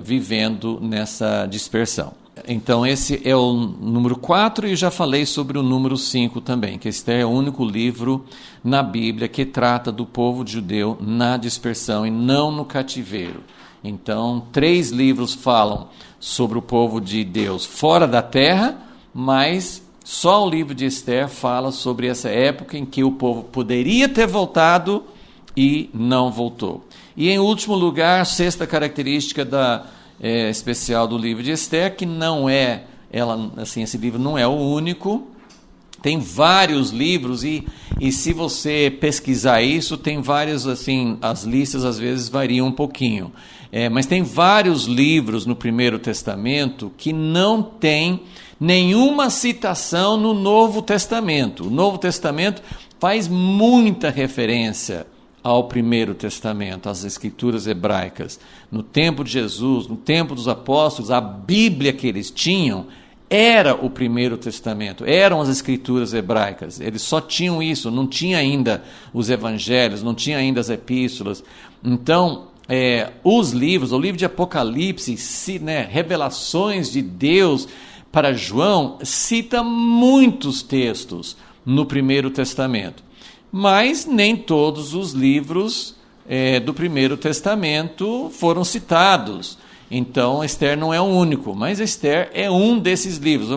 [SPEAKER 1] vivendo nessa dispersão. Então esse é o número 4 e já falei sobre o número 5 também, que Esther é o único livro na Bíblia que trata do povo judeu na dispersão e não no cativeiro. Então 3 livros falam sobre o povo de Deus fora da terra, mas só o livro de Esther fala sobre essa época em que o povo poderia ter voltado e não voltou. E em último lugar, a 6ª característica especial do livro de Esther, que esse livro não é o único, tem vários livros e se você pesquisar isso, tem vários, assim, as listas às vezes variam um pouquinho, mas tem vários livros no Primeiro Testamento que não tem nenhuma citação no Novo Testamento. O Novo Testamento faz muita referência ao Primeiro Testamento, às Escrituras hebraicas. No tempo de Jesus, no tempo dos apóstolos, a Bíblia que eles tinham era o Primeiro Testamento, eram as Escrituras hebraicas. Eles só tinham isso, não tinha ainda os Evangelhos, não tinha ainda as Epístolas. Então, os livros, o livro de Apocalipse, revelações de Deus para João, cita muitos textos no Primeiro Testamento. Mas nem todos os livros do Primeiro Testamento foram citados. Então, Esther não é o único, mas Esther é um desses livros.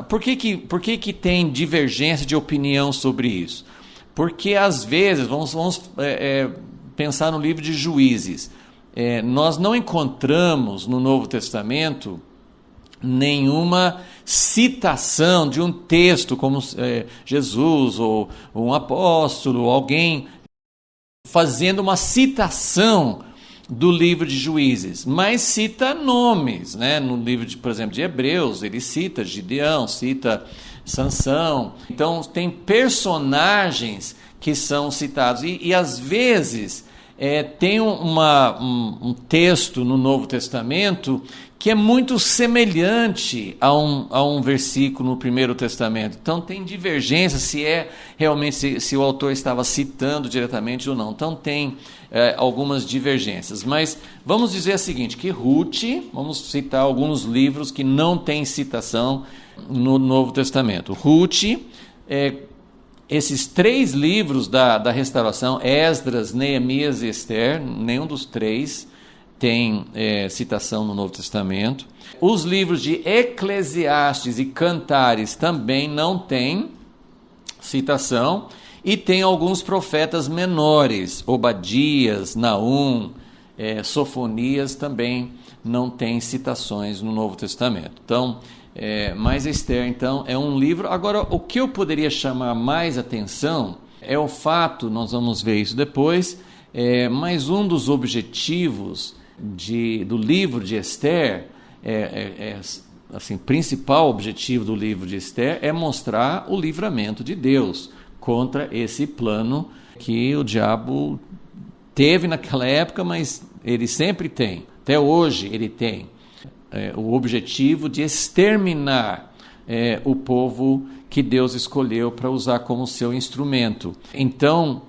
[SPEAKER 1] Por que tem divergência de opinião sobre isso? Porque, às vezes, vamos pensar no livro de Juízes. nós não encontramos no Novo Testamento nenhuma citação de um texto como Jesus ou um apóstolo, alguém fazendo uma citação do livro de Juízes, mas cita nomes, né? No livro, por exemplo, de Hebreus, ele cita Gideão, cita Sansão. Então, tem personagens que são citados. E às vezes, tem um texto no Novo Testamento que é muito semelhante a um versículo no Primeiro Testamento. Então, tem divergência se o autor estava citando diretamente ou não. Então, tem algumas divergências. Mas vamos dizer o seguinte, que Ruth, vamos citar alguns livros que não têm citação no Novo Testamento. Ruth, esses 3 livros da restauração, Esdras, Neemias e Esther, nenhum dos 3 tem citação no Novo Testamento. Os livros de Eclesiastes e Cantares também não têm citação. E tem alguns profetas menores, Obadias, Naum, Sofonias, também não tem citações no Novo Testamento. Então, mas Esther, então, é um livro. Agora, o que eu poderia chamar mais atenção é o fato, nós vamos ver isso depois, mas um dos objetivos do livro de Esther, assim, principal objetivo do livro de Esther é mostrar o livramento de Deus contra esse plano que o diabo teve naquela época, mas ele sempre tem, até hoje ele tem, o objetivo de exterminar o povo que Deus escolheu para usar como seu instrumento. Então,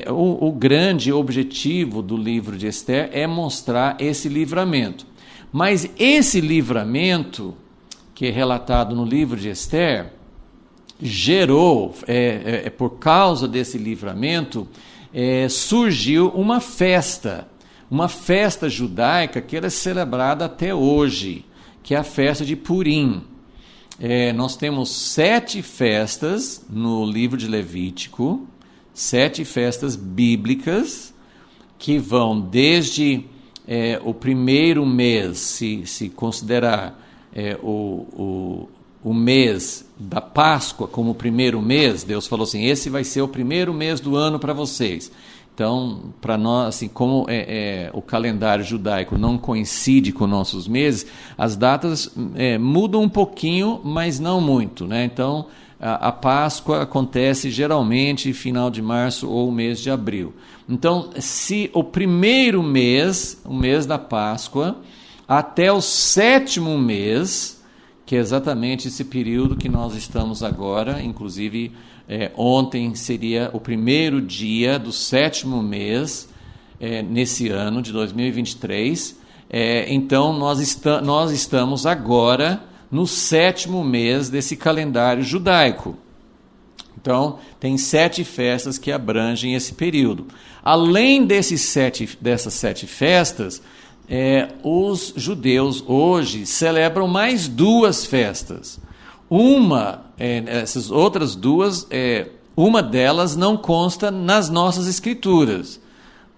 [SPEAKER 1] o grande objetivo do livro de Esther é mostrar esse livramento. Mas esse livramento, que é relatado no livro de Esther, gerou, por causa desse livramento, surgiu uma festa judaica que era celebrada até hoje, que é a festa de Purim. Nós temos 7 festas no livro de Levítico, 7 festas bíblicas, que vão desde o primeiro mês, se considerar o mês da Páscoa como o primeiro mês, Deus falou assim, esse vai ser o primeiro mês do ano para vocês. Então, para nós, assim, como o calendário judaico não coincide com nossos meses, as datas mudam um pouquinho, mas não muito, né? Então, a Páscoa acontece geralmente final de março ou mês de abril. Então, se o primeiro mês, o mês da Páscoa, até o 7º mês, que é exatamente esse período que nós estamos agora, inclusive ontem seria o primeiro dia do 7º mês, nesse ano de 2023, então nós estamos agora no 7º mês desse calendário judaico. Então, tem 7 festas que abrangem esse período. Além dessas 7 festas, os judeus hoje celebram mais 2 festas. Essas outras 2, uma delas não consta nas nossas escrituras,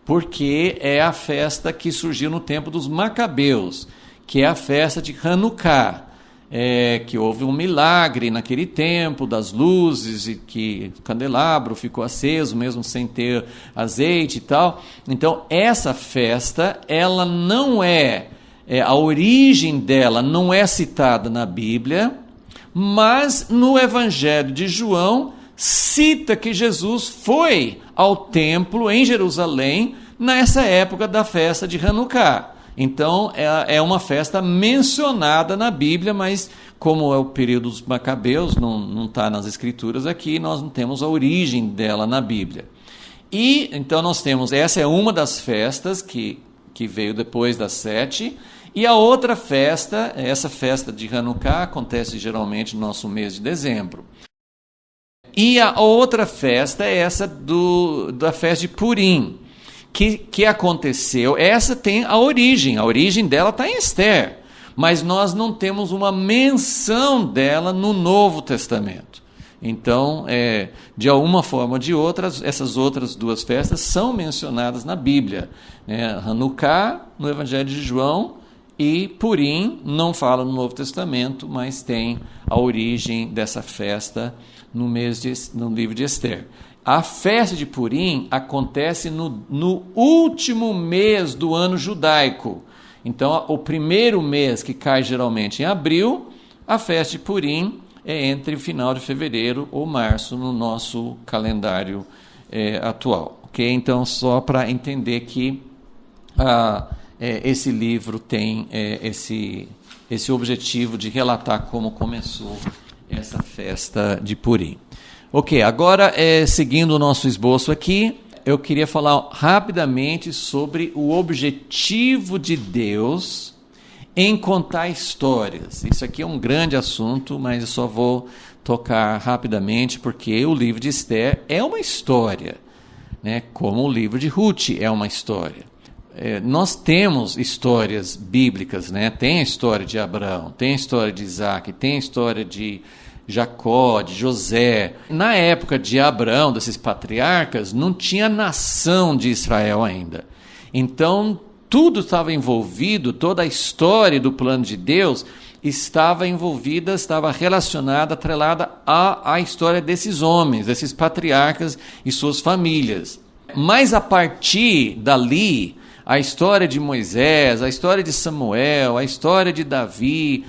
[SPEAKER 1] porque é a festa que surgiu no tempo dos Macabeus, que é a festa de Hanukkah, que houve um milagre naquele tempo das luzes e que o candelabro ficou aceso mesmo sem ter azeite e tal. Então essa festa, ela não a origem dela não é citada na Bíblia, mas no Evangelho de João cita que Jesus foi ao templo em Jerusalém nessa época da festa de Hanukkah. Então, é uma festa mencionada na Bíblia, mas como é o período dos Macabeus, não está nas Escrituras aqui, nós não temos a origem dela na Bíblia. E, então, nós temos, essa é uma das festas que veio depois das 7, e a outra festa, essa festa de Hanukkah, acontece geralmente no nosso mês de dezembro. E a outra festa é essa da festa de Purim, que aconteceu. Essa tem a origem dela está em Esther, mas nós não temos uma menção dela no Novo Testamento. Então, de alguma forma ou de outra, essas outras duas festas são mencionadas na Bíblia, né? Hanukkah, no Evangelho de João, e Purim, não fala no Novo Testamento, mas tem a origem dessa festa no livro de Esther. A festa de Purim acontece no último mês do ano judaico. Então, o primeiro mês, que cai geralmente em abril, a festa de Purim é entre o final de fevereiro ou março no nosso calendário atual. Okay? Então, só para entender que esse livro tem esse objetivo de relatar como começou essa festa de Purim. Ok, agora seguindo o nosso esboço aqui, eu queria falar rapidamente sobre o objetivo de Deus em contar histórias. Isso aqui é um grande assunto, mas eu só vou tocar rapidamente, porque o livro de Esther é uma história, né? Como o livro de Ruth é uma história. Nós temos histórias bíblicas, né? Tem a história de Abraão, tem a história de Isaac, tem a história de Jacó, de José. Na época de Abraão, desses patriarcas, não tinha nação de Israel ainda. Então, tudo estava envolvido, toda a história do plano de Deus estava envolvida, estava relacionada, atrelada à história desses homens, desses patriarcas e suas famílias. Mas a partir dali, a história de Moisés, a história de Samuel, a história de Davi,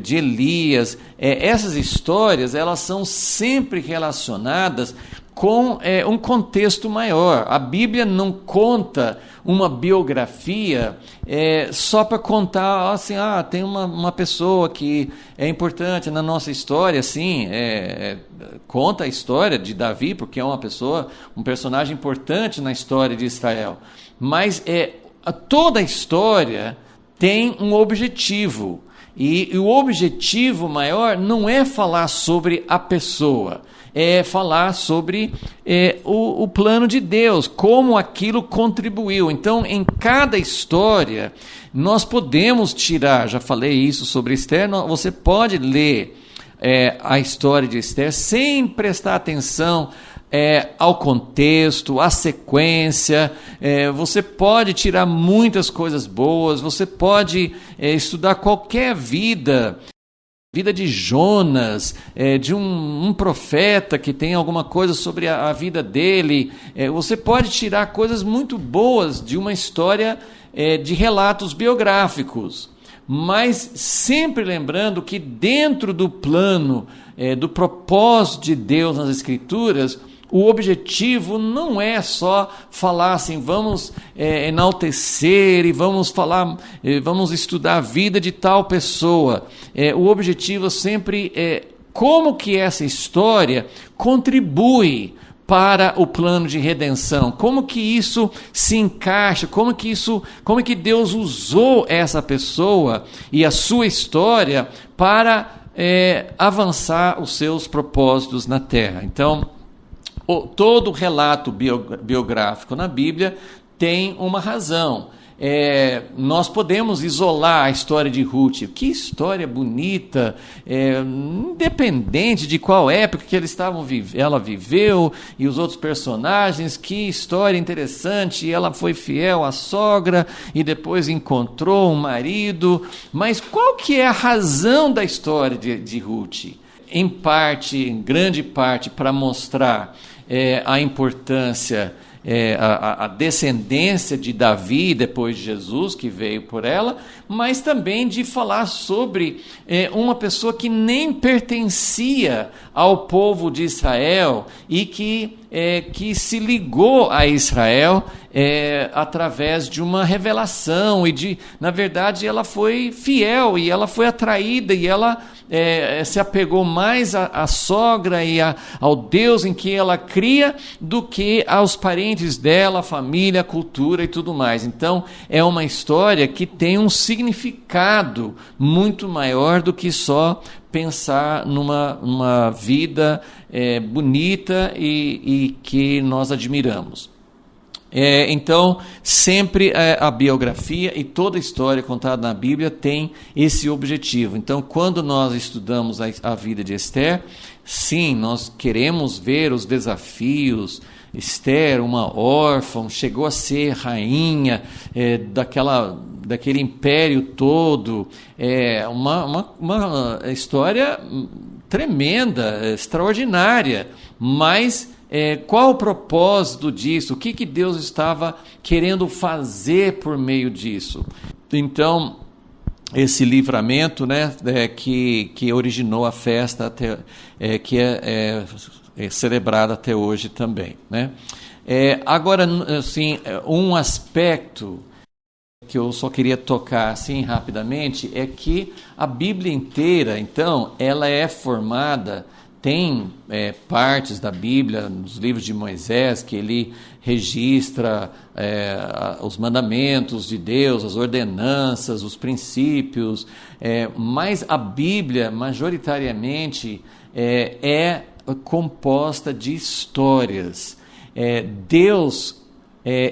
[SPEAKER 1] de Elias, essas histórias, elas são sempre relacionadas com um contexto maior. A Bíblia não conta uma biografia só para contar, assim, tem uma pessoa que é importante na nossa história, assim, conta a história de Davi, porque é um personagem importante na história de Israel. Mas toda a história tem um objetivo, e o objetivo maior não é falar sobre a pessoa, é falar sobre o plano de Deus, como aquilo contribuiu. Então, em cada história, nós podemos tirar, já falei isso sobre Esther, você pode ler a história de Esther sem prestar atenção ao contexto, à sequência. Você pode tirar muitas coisas boas, você pode estudar qualquer vida de Jonas, de um profeta que tem alguma coisa sobre a vida dele. Você pode tirar coisas muito boas de uma história de relatos biográficos, mas sempre lembrando que dentro do plano, do propósito de Deus nas Escrituras, o objetivo não é só falar assim, vamos enaltecer e vamos estudar a vida de tal pessoa. O objetivo sempre é como que essa história contribui para o plano de redenção, como que isso se encaixa, como que Deus usou essa pessoa e a sua história para avançar os seus propósitos na terra. Então, todo relato biográfico na Bíblia tem uma razão. Nós podemos isolar a história de Ruth. Que história bonita, independente de qual época que ela viveu e os outros personagens, que história interessante. Ela foi fiel à sogra e depois encontrou um marido. Mas qual que é a razão da história de Ruth? Em grande parte, para mostrar a importância, a descendência de Davi depois de Jesus, que veio por ela, mas também de falar sobre uma pessoa que nem pertencia ao povo de Israel e que se ligou a Israel através de uma revelação na verdade, ela foi fiel e ela foi atraída e ela se apegou mais à sogra e ao Deus em que ela cria do que aos parentes dela, a família, a cultura e tudo mais. Então, é uma história que tem um significado muito maior do que só pensar numa vida bonita e que nós admiramos. Então, sempre a biografia e toda a história contada na Bíblia tem esse objetivo. Então, quando nós estudamos a vida de Esther, sim, nós queremos ver os desafios. Esther, uma órfã, chegou a ser rainha daquele império todo. É uma história tremenda, extraordinária, mas qual o propósito disso? O que Deus estava querendo fazer por meio disso? Então, esse livramento, né, que originou a festa, que é celebrada até hoje também, né? Agora, assim, um aspecto que eu só queria tocar assim rapidamente é que a Bíblia inteira, então, ela é formada, tem partes da Bíblia, nos livros de Moisés, que ele registra os mandamentos de Deus, as ordenanças, os princípios, mas a Bíblia, majoritariamente, é composta de histórias. Deus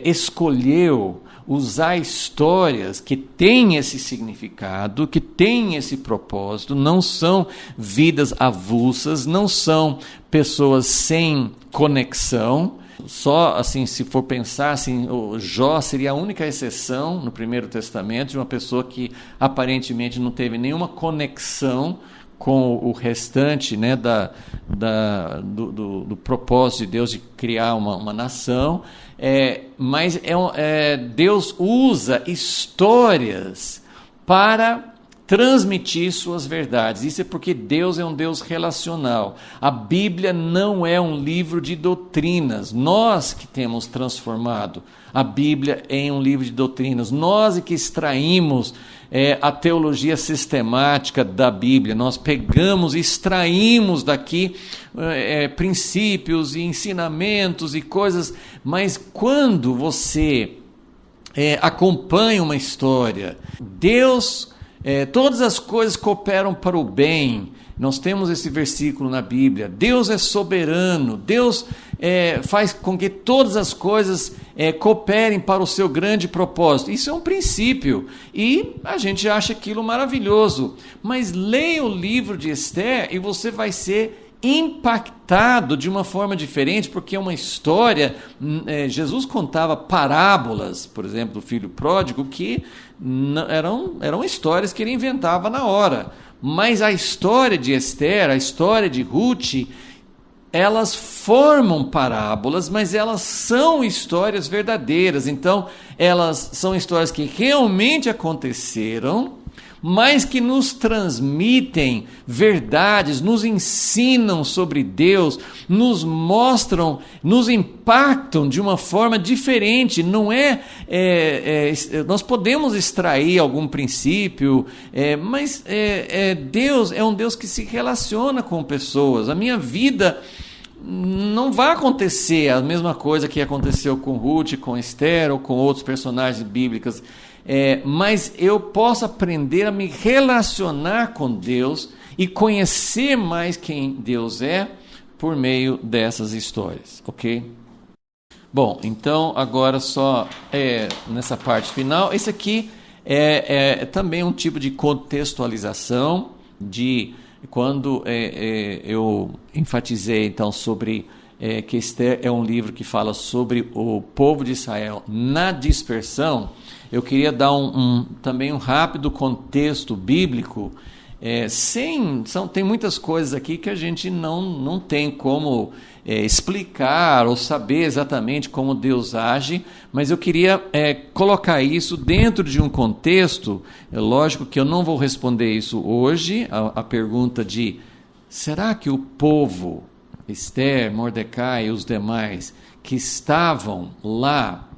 [SPEAKER 1] escolheu usar histórias que têm esse significado, que têm esse propósito, não são vidas avulsas, não são pessoas sem conexão. Só assim, se for pensar assim, o Jó seria a única exceção no Primeiro Testamento de uma pessoa que aparentemente não teve nenhuma conexão com o restante, né, do propósito de Deus de criar uma nação, mas Deus usa histórias para transmitir suas verdades. Isso é porque Deus é um Deus relacional. A Bíblia não é um livro de doutrinas. Nós que temos transformado a Bíblia em um livro de doutrinas. Nós é que extraímos a teologia sistemática da Bíblia. Nós pegamos e extraímos daqui princípios e ensinamentos e coisas, mas quando você acompanha uma história, Deus, todas as coisas cooperam para o bem. Nós temos esse versículo na Bíblia. Deus é soberano, Deus faz com que todas as coisas cooperem para o seu grande propósito. Isso é um princípio e a gente acha aquilo maravilhoso. Mas leia o livro de Esther e você vai ser impactado de uma forma diferente, porque é uma história. Jesus contava parábolas, por exemplo, do filho pródigo, que eram histórias que ele inventava na hora. Mas a história de Esther, a história de Ruth, elas formam parábolas, mas elas são histórias verdadeiras. Então, elas são histórias que realmente aconteceram, mas que nos transmitem verdades, nos ensinam sobre Deus, nos mostram, nos impactam de uma forma diferente. Não nós podemos extrair algum princípio, mas Deus é um Deus que se relaciona com pessoas. A minha vida não vai acontecer a mesma coisa que aconteceu com Ruth, com Esther ou com outros personagens bíblicos. Mas eu posso aprender a me relacionar com Deus e conhecer mais quem Deus é por meio dessas histórias, ok? Bom, então agora só nessa parte final, esse aqui é também um tipo de contextualização de quando eu enfatizei então sobre que Esther é um livro que fala sobre o povo de Israel na dispersão. Eu queria dar também um rápido contexto bíblico. Tem muitas coisas aqui que a gente não tem como explicar ou saber exatamente como Deus age, mas eu queria colocar isso dentro de um contexto. É lógico que eu não vou responder isso hoje, a pergunta de será que o povo, Esther, Mordecai e os demais que estavam lá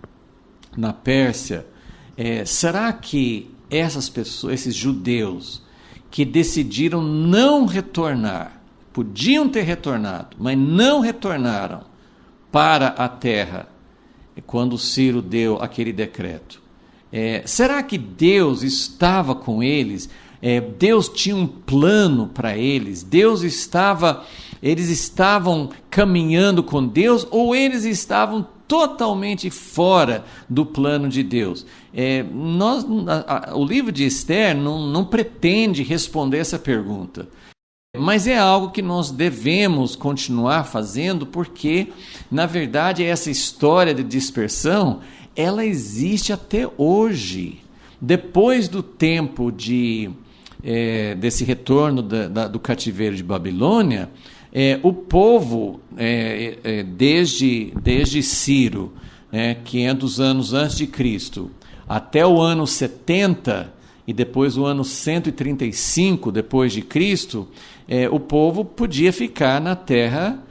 [SPEAKER 1] na Pérsia, será que essas pessoas, esses judeus que decidiram não retornar, podiam ter retornado, mas não retornaram para a terra quando Ciro deu aquele decreto, será que Deus estava com eles? Deus tinha um plano para eles? Eles estavam caminhando com Deus ou eles estavam totalmente fora do plano de Deus? O livro de Esther não pretende responder essa pergunta. Mas é algo que nós devemos continuar fazendo, porque, na verdade, essa história de dispersão, ela existe até hoje. Depois do tempo desse retorno do cativeiro de Babilônia, o povo, desde Ciro, 500 anos antes de Cristo, até o ano 70, e depois o ano 135 depois de Cristo, o povo podia ficar na terra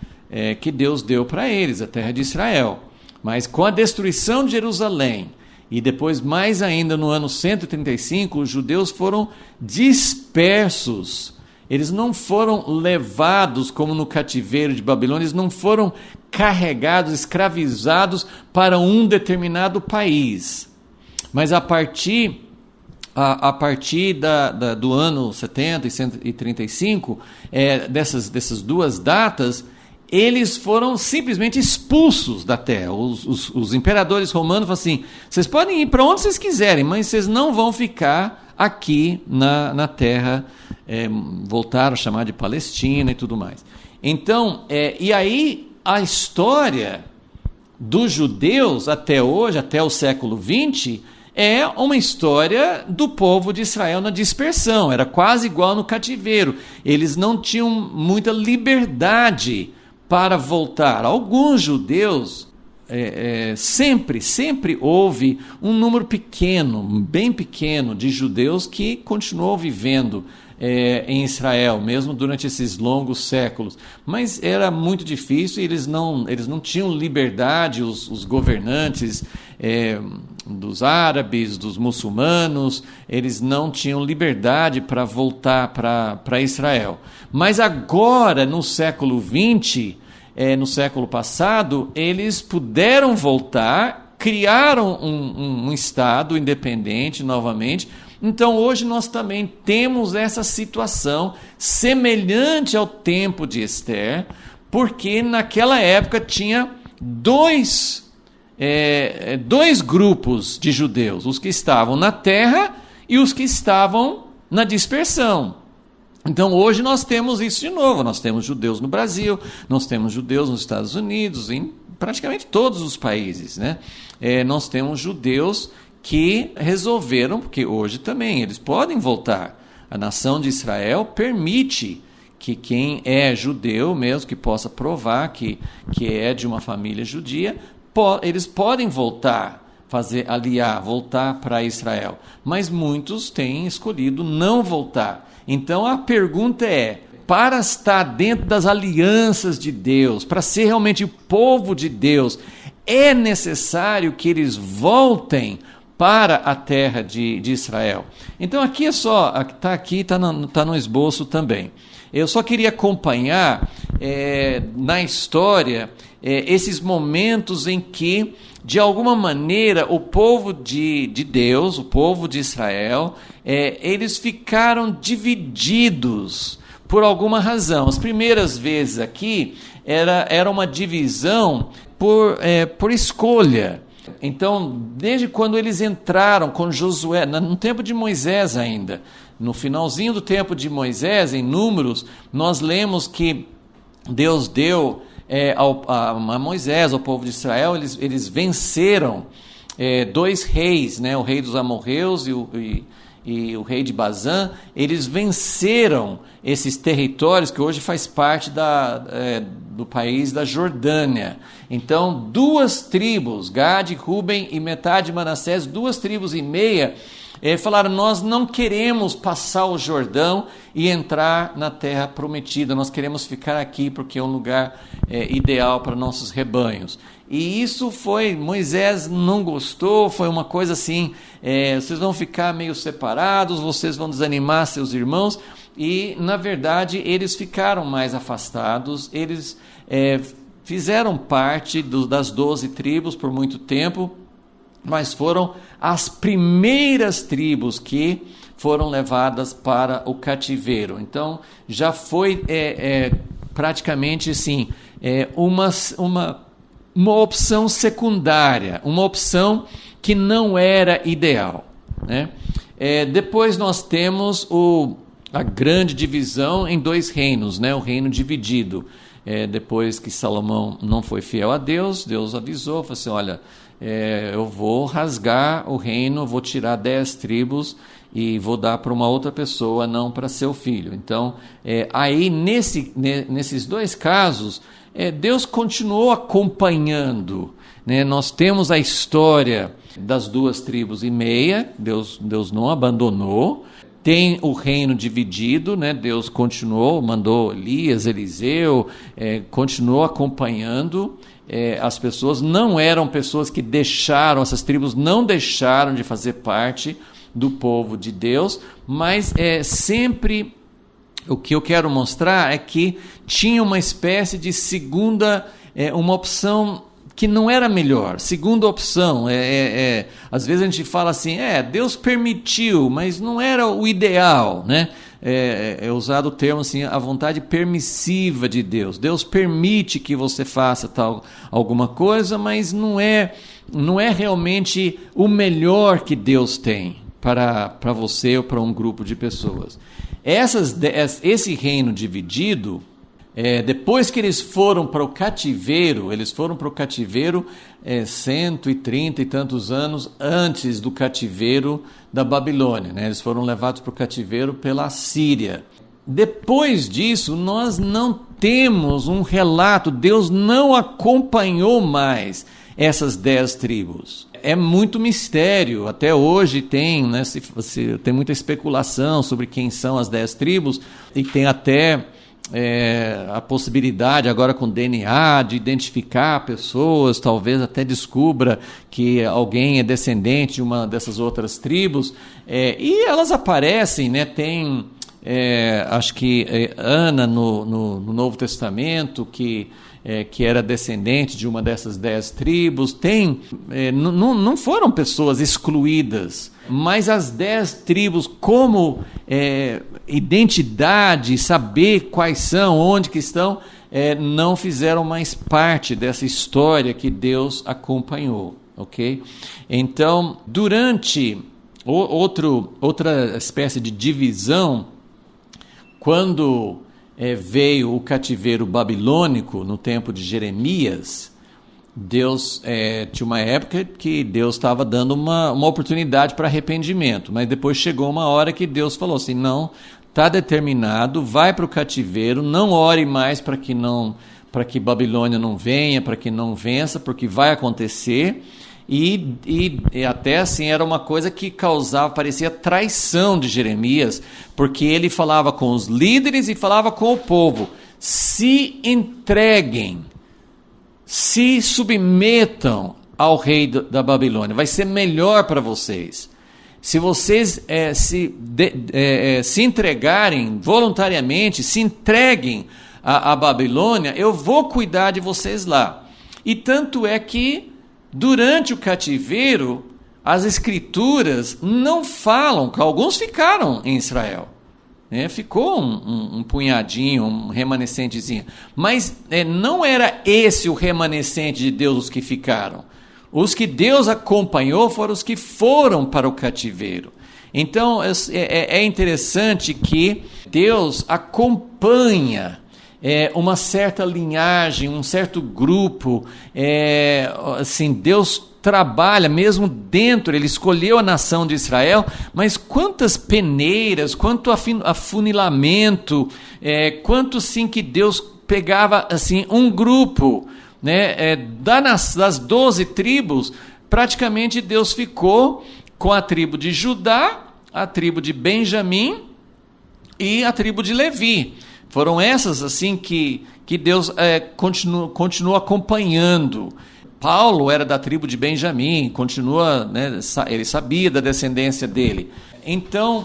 [SPEAKER 1] que Deus deu para eles, a terra de Israel. Mas com a destruição de Jerusalém, e depois mais ainda no ano 135, os judeus foram dispersos. Eles não foram levados como no cativeiro de Babilônia, eles não foram carregados, escravizados para um determinado país. Mas a partir do ano 70 e 135, dessas duas datas, eles foram simplesmente expulsos da terra. Os imperadores romanos falaram assim: vocês podem ir para onde vocês quiserem, mas vocês não vão ficar aqui na terra. Voltaram a chamar de Palestina e tudo mais. Então, e aí a história dos judeus até hoje, até o século XX, é uma história do povo de Israel na dispersão. Era quase igual no cativeiro. Eles não tinham muita liberdade para voltar. Alguns judeus, sempre houve um número pequeno, bem pequeno, de judeus que continuou vivendo em Israel, mesmo durante esses longos séculos. Mas era muito difícil, eles não tinham liberdade, os governantes dos árabes, dos muçulmanos, eles não tinham liberdade para voltar para Israel. Mas agora, no século XX, no século passado, eles puderam voltar, criaram um Estado independente novamente. Então hoje nós também temos essa situação semelhante ao tempo de Esther, porque naquela época tinha dois grupos de judeus, os que estavam na terra e os que estavam na dispersão. Então hoje nós temos isso de novo, nós temos judeus no Brasil, nós temos judeus nos Estados Unidos, em praticamente todos os países, né? Nós temos judeus que resolveram, porque hoje também eles podem voltar. A nação de Israel permite que quem é judeu, mesmo que possa provar que é de uma família judia, eles podem voltar, voltar para Israel. Mas muitos têm escolhido não voltar. Então a pergunta é: para estar dentro das alianças de Deus, para ser realmente o povo de Deus, é necessário que eles voltem para a terra de Israel? Então aqui está no esboço também. Eu só queria acompanhar na história esses momentos em que, de alguma maneira, o povo de Deus, o povo de Israel, eles ficaram divididos por alguma razão. As primeiras vezes aqui era uma divisão por escolha. Então, desde quando eles entraram com Josué, no tempo de Moisés ainda, no finalzinho do tempo de Moisés, em Números, nós lemos que Deus deu a Moisés, ao povo de Israel, eles venceram dois reis, né, o rei dos amorreus e o rei de Bazã. Eles venceram esses territórios que hoje faz parte do país da Jordânia. Então, duas tribos, Gade, Ruben e metade de Manassés, 2,5 tribos, falaram: nós não queremos passar o Jordão e entrar na terra prometida, nós queremos ficar aqui porque é um lugar ideal para nossos rebanhos. E isso Moisés não gostou, foi uma coisa assim: vocês vão ficar meio separados, vocês vão desanimar seus irmãos. E, na verdade, eles ficaram mais afastados, eles fizeram parte das 12 tribos por muito tempo, mas foram as primeiras tribos que foram levadas para o cativeiro. Então, já foi praticamente assim, uma opção secundária, uma opção que não era ideal, né? Depois nós temos a grande divisão em 2 reinos, né? O reino dividido. Depois que Salomão não foi fiel a Deus, Deus avisou, falou assim, olha, eu vou rasgar o reino, vou tirar 10 tribos e vou dar para uma outra pessoa, não para seu filho. Então, aí nesses 2 casos, Deus continuou acompanhando, né? Nós temos a história das 2 tribos e meia, Deus não abandonou. Tem o reino dividido, né? Deus continuou, mandou Elias, Eliseu, continuou acompanhando as pessoas. Não eram pessoas que deixaram, essas tribos não deixaram de fazer parte do povo de Deus, mas sempre o que eu quero mostrar é que tinha uma espécie de segunda, uma opção que não era melhor, segunda opção. Às vezes a gente fala assim, Deus permitiu, mas não era o ideal, né? É usado o termo assim, a vontade permissiva de Deus. Deus permite que você faça alguma coisa, mas não é realmente o melhor que Deus tem para você ou para um grupo de pessoas. Esse reino dividido, depois que eles foram para o cativeiro, 130 e tantos anos antes do cativeiro da Babilônia, né? Eles foram levados para o cativeiro pela Síria. Depois disso, nós não temos um relato, Deus não acompanhou mais essas 10 tribos. É muito mistério, até hoje tem, né, tem muita especulação sobre quem são as 10 tribos, e tem até a possibilidade agora com DNA de identificar pessoas, talvez até descubra que alguém é descendente de uma dessas outras tribos, e elas aparecem, né? Tem acho que Ana no Novo Testamento que era descendente de uma dessas 10 tribos. Não foram pessoas excluídas, mas as 10 tribos como identidade, saber quais são, onde que estão, não fizeram mais parte dessa história que Deus acompanhou, ok? Então, durante outra espécie de divisão, quando veio o cativeiro babilônico no tempo de Jeremias, Deus tinha uma época que Deus estava dando uma oportunidade para arrependimento, mas depois chegou uma hora que Deus falou assim, não, está determinado, vai para o cativeiro, não ore mais para que Babilônia não venha, para que não vença, porque vai acontecer. E até assim era uma coisa que parecia traição de Jeremias, porque ele falava com os líderes e falava com o povo, se entreguem, se submetam ao rei da Babilônia, vai ser melhor para vocês. Se vocês se entregarem voluntariamente, se entreguem à Babilônia, eu vou cuidar de vocês lá. E tanto é que durante o cativeiro, as escrituras não falam, que alguns ficaram em Israel. Ficou um punhadinho, um remanescentezinho. Mas não era esse o remanescente de Deus os que ficaram. Os que Deus acompanhou foram os que foram para o cativeiro. Então, é interessante que Deus acompanha uma certa linhagem, um certo grupo, assim, Deus trabalha mesmo dentro, ele escolheu a nação de Israel, mas quantas peneiras, quanto afunilamento, quanto sim que Deus pegava assim, um grupo, né, das 12 tribos, praticamente Deus ficou com a tribo de Judá, a tribo de Benjamim e a tribo de Levi. Foram essas assim que Deus continuou acompanhando. Paulo era da tribo de Benjamim, né, ele sabia da descendência dele. Então,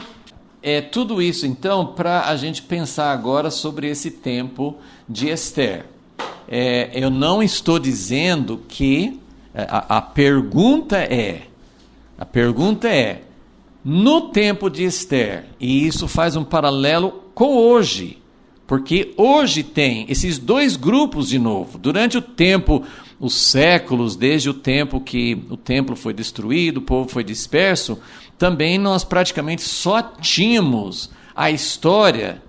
[SPEAKER 1] tudo isso então para a gente pensar agora sobre esse tempo de Esther. Eu não estou dizendo que a pergunta é, no tempo de Esther, e isso faz um paralelo com hoje, porque hoje tem esses 2 grupos de novo. Durante o tempo, os séculos, desde o tempo que o templo foi destruído, o povo foi disperso, também nós praticamente só tínhamos a história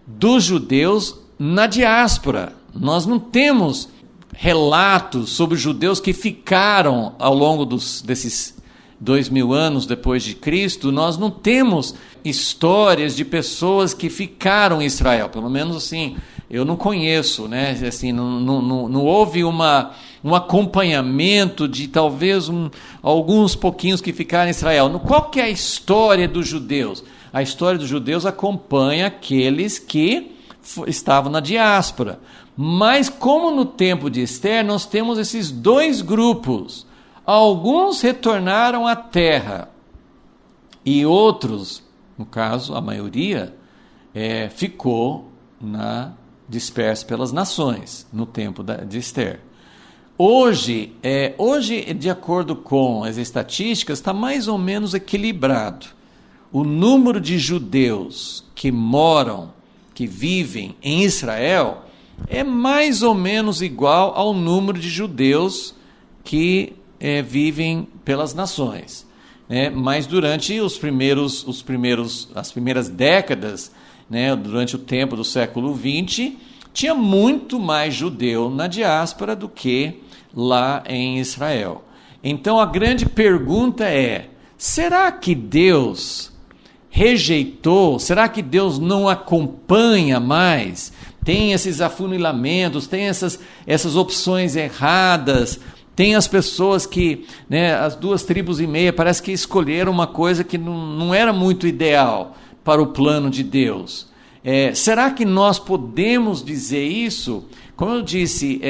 [SPEAKER 1] dos judeus na diáspora. Nós não temos relatos sobre judeus que ficaram ao longo desses 2000 anos depois de Cristo. Nós não temos histórias de pessoas que ficaram em Israel, pelo menos assim, eu não conheço, né? Assim, não houve um acompanhamento de talvez alguns pouquinhos que ficaram em Israel. Qual que é a história dos judeus? A história dos judeus acompanha aqueles que estavam na diáspora. Mas como no tempo de Ester, nós temos esses dois grupos. Alguns retornaram à terra e outros, no caso, a maioria, ficou dispersa pelas nações no tempo de Ester. Hoje, de acordo com as estatísticas, está mais ou menos equilibrado. O número de judeus que vivem em Israel é mais ou menos igual ao número de judeus que vivem pelas nações. Mas durante as primeiras décadas, durante o tempo do século XX, tinha muito mais judeu na diáspora do que lá em Israel. Então a grande pergunta é: será que Deus rejeitou? Será que Deus não acompanha mais? Tem esses afunilamentos, tem essas opções erradas, tem as pessoas que, as 2,5 tribos, parece que escolheram uma coisa que não era muito ideal para o plano de Deus. Será que nós podemos dizer isso? Como eu disse,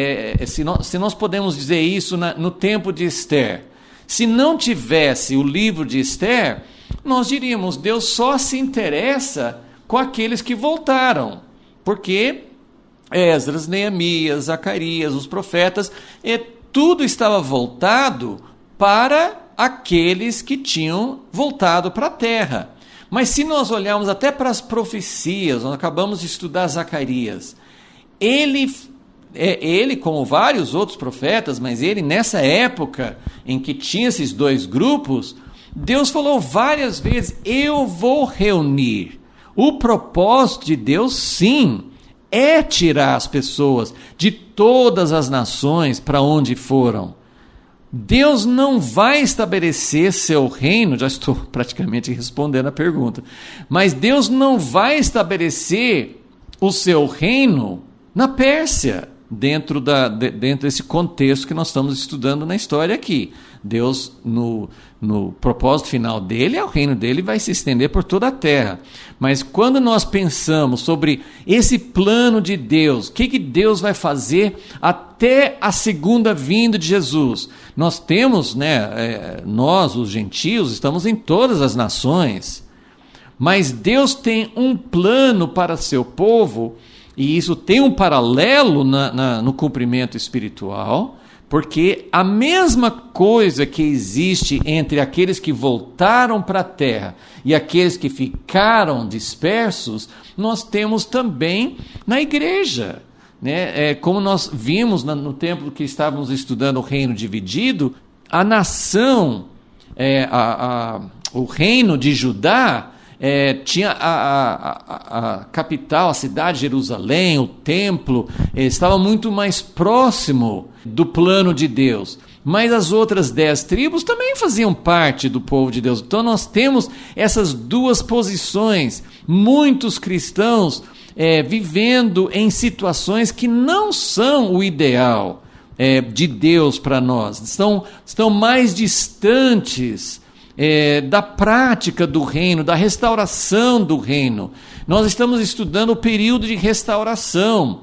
[SPEAKER 1] se nós podemos dizer isso no tempo de Ester, se não tivesse o livro de Ester, nós diríamos: Deus só se interessa com aqueles que voltaram, porque Esdras, Neemias, Zacarias, os profetas, tudo estava voltado para aqueles que tinham voltado para a terra. Mas se nós olharmos até para as profecias, nós acabamos de estudar Zacarias, ele, como vários outros profetas, mas ele nessa época em que tinha esses dois grupos, Deus falou várias vezes: eu vou reunir. O propósito de Deus, sim, é tirar as pessoas de todas as nações para onde foram. Deus não vai estabelecer seu reino, já estou praticamente respondendo a pergunta, mas Deus não vai estabelecer o seu reino na Pérsia, dentro desse contexto que nós estamos estudando na história aqui. Deus, no propósito final dele, o reino dele vai se estender por toda a terra. Mas quando nós pensamos sobre esse plano de Deus, o que Deus vai fazer até a segunda vinda de Jesus? Nós temos, nós, os gentios, estamos em todas as nações, mas Deus tem um plano para seu povo, e isso tem um paralelo no cumprimento espiritual, porque a mesma coisa que existe entre aqueles que voltaram para a terra e aqueles que ficaram dispersos, nós temos também na igreja. Como nós vimos no tempo que estávamos estudando o reino dividido, a nação, o reino de Judá, tinha a capital, a cidade de Jerusalém, o templo, estava muito mais próximo do plano de Deus. Mas as outras 10 tribos também faziam parte do povo de Deus. Então nós temos essas duas posições. Muitos cristãos vivendo em situações que não são o ideal de Deus para nós. Estão mais distantes da prática do reino, da restauração do reino. Nós estamos estudando o período de restauração.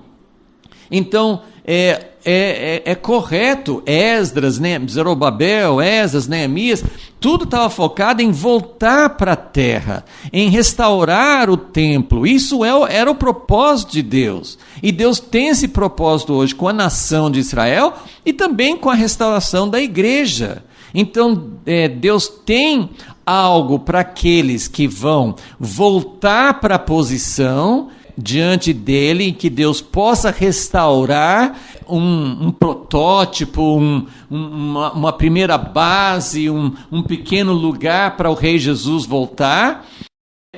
[SPEAKER 1] Então, é correto, Esdras, Zorobabel, Esdras, Neemias, tudo estava focado em voltar para a terra, em restaurar o templo. Isso era o propósito de Deus. E Deus tem esse propósito hoje com a nação de Israel e também com a restauração da igreja. Então, Deus tem algo para aqueles que vão voltar para a posição diante dele, que Deus possa restaurar um protótipo, uma primeira base, um pequeno lugar para o Rei Jesus voltar.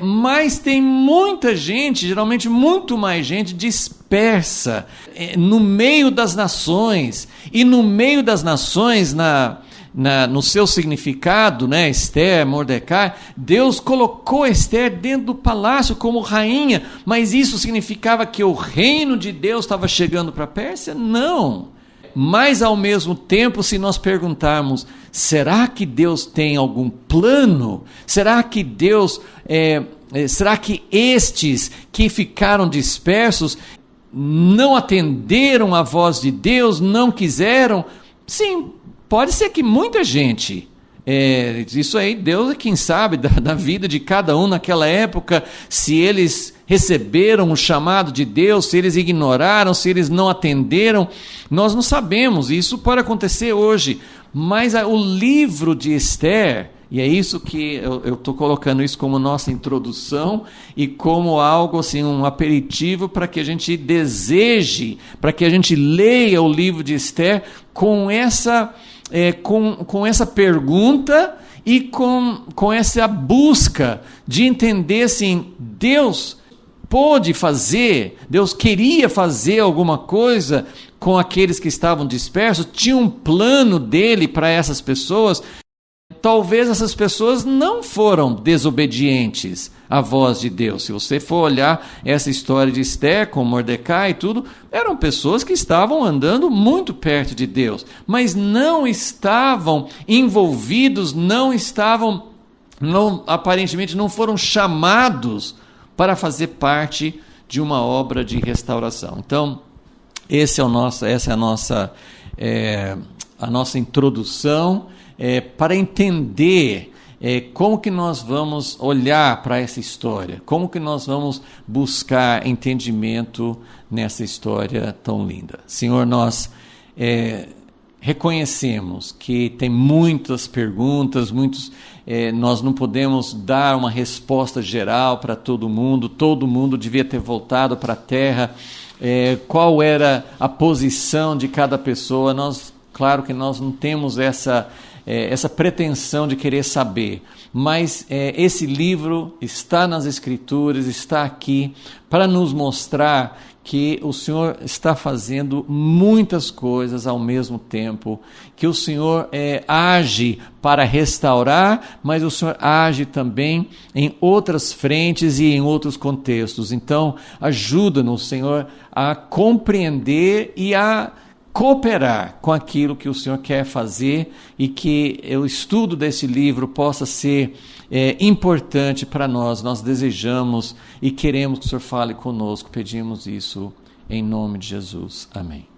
[SPEAKER 1] Mas tem muita gente, geralmente muito mais gente, dispersa no meio das nações. E no meio das nações, no seu significado, né, Esther, Mordecai, Deus colocou Esther dentro do palácio como rainha. Mas isso significava que o reino de Deus estava chegando para a Pérsia? Não. Mas ao mesmo tempo, se nós perguntarmos, será que Deus tem algum plano? Será que será que estes que ficaram dispersos não atenderam a voz de Deus, não quiseram? Sim, pode ser que muita gente, isso aí Deus é quem sabe da vida de cada um naquela época, se eles receberam o chamado de Deus, se eles ignoraram, se eles não atenderam, nós não sabemos, isso pode acontecer hoje, mas o livro de Esther, e é isso que eu estou colocando isso como nossa introdução e como algo assim, um aperitivo para que a gente deseje, para que a gente leia o livro de Esther com essa pergunta e com essa busca de entender assim, Deus pôde fazer, Deus queria fazer alguma coisa com aqueles que estavam dispersos, tinha um plano dele para essas pessoas. Talvez essas pessoas não foram desobedientes à voz de Deus. Se você for olhar essa história de Esther com Mordecai e tudo, eram pessoas que estavam andando muito perto de Deus, mas não estavam envolvidos, aparentemente não foram chamados para fazer parte de uma obra de restauração. Então, essa é a nossa introdução para entender como que nós vamos olhar para essa história, como que nós vamos buscar entendimento nessa história tão linda. Senhor, nós reconhecemos que tem muitas perguntas, nós não podemos dar uma resposta geral para todo mundo devia ter voltado para a terra, qual era a posição de cada pessoa, claro que nós não temos essa pretensão de querer saber, mas esse livro está nas Escrituras, está aqui para nos mostrar que o Senhor está fazendo muitas coisas ao mesmo tempo, que o Senhor age para restaurar, mas o Senhor age também em outras frentes e em outros contextos. Então, ajuda-nos, Senhor, a compreender e a cooperar com aquilo que o Senhor quer fazer e que o estudo desse livro possa ser importante para nós. Nós desejamos e queremos que o Senhor fale conosco. Pedimos isso em nome de Jesus. Amém.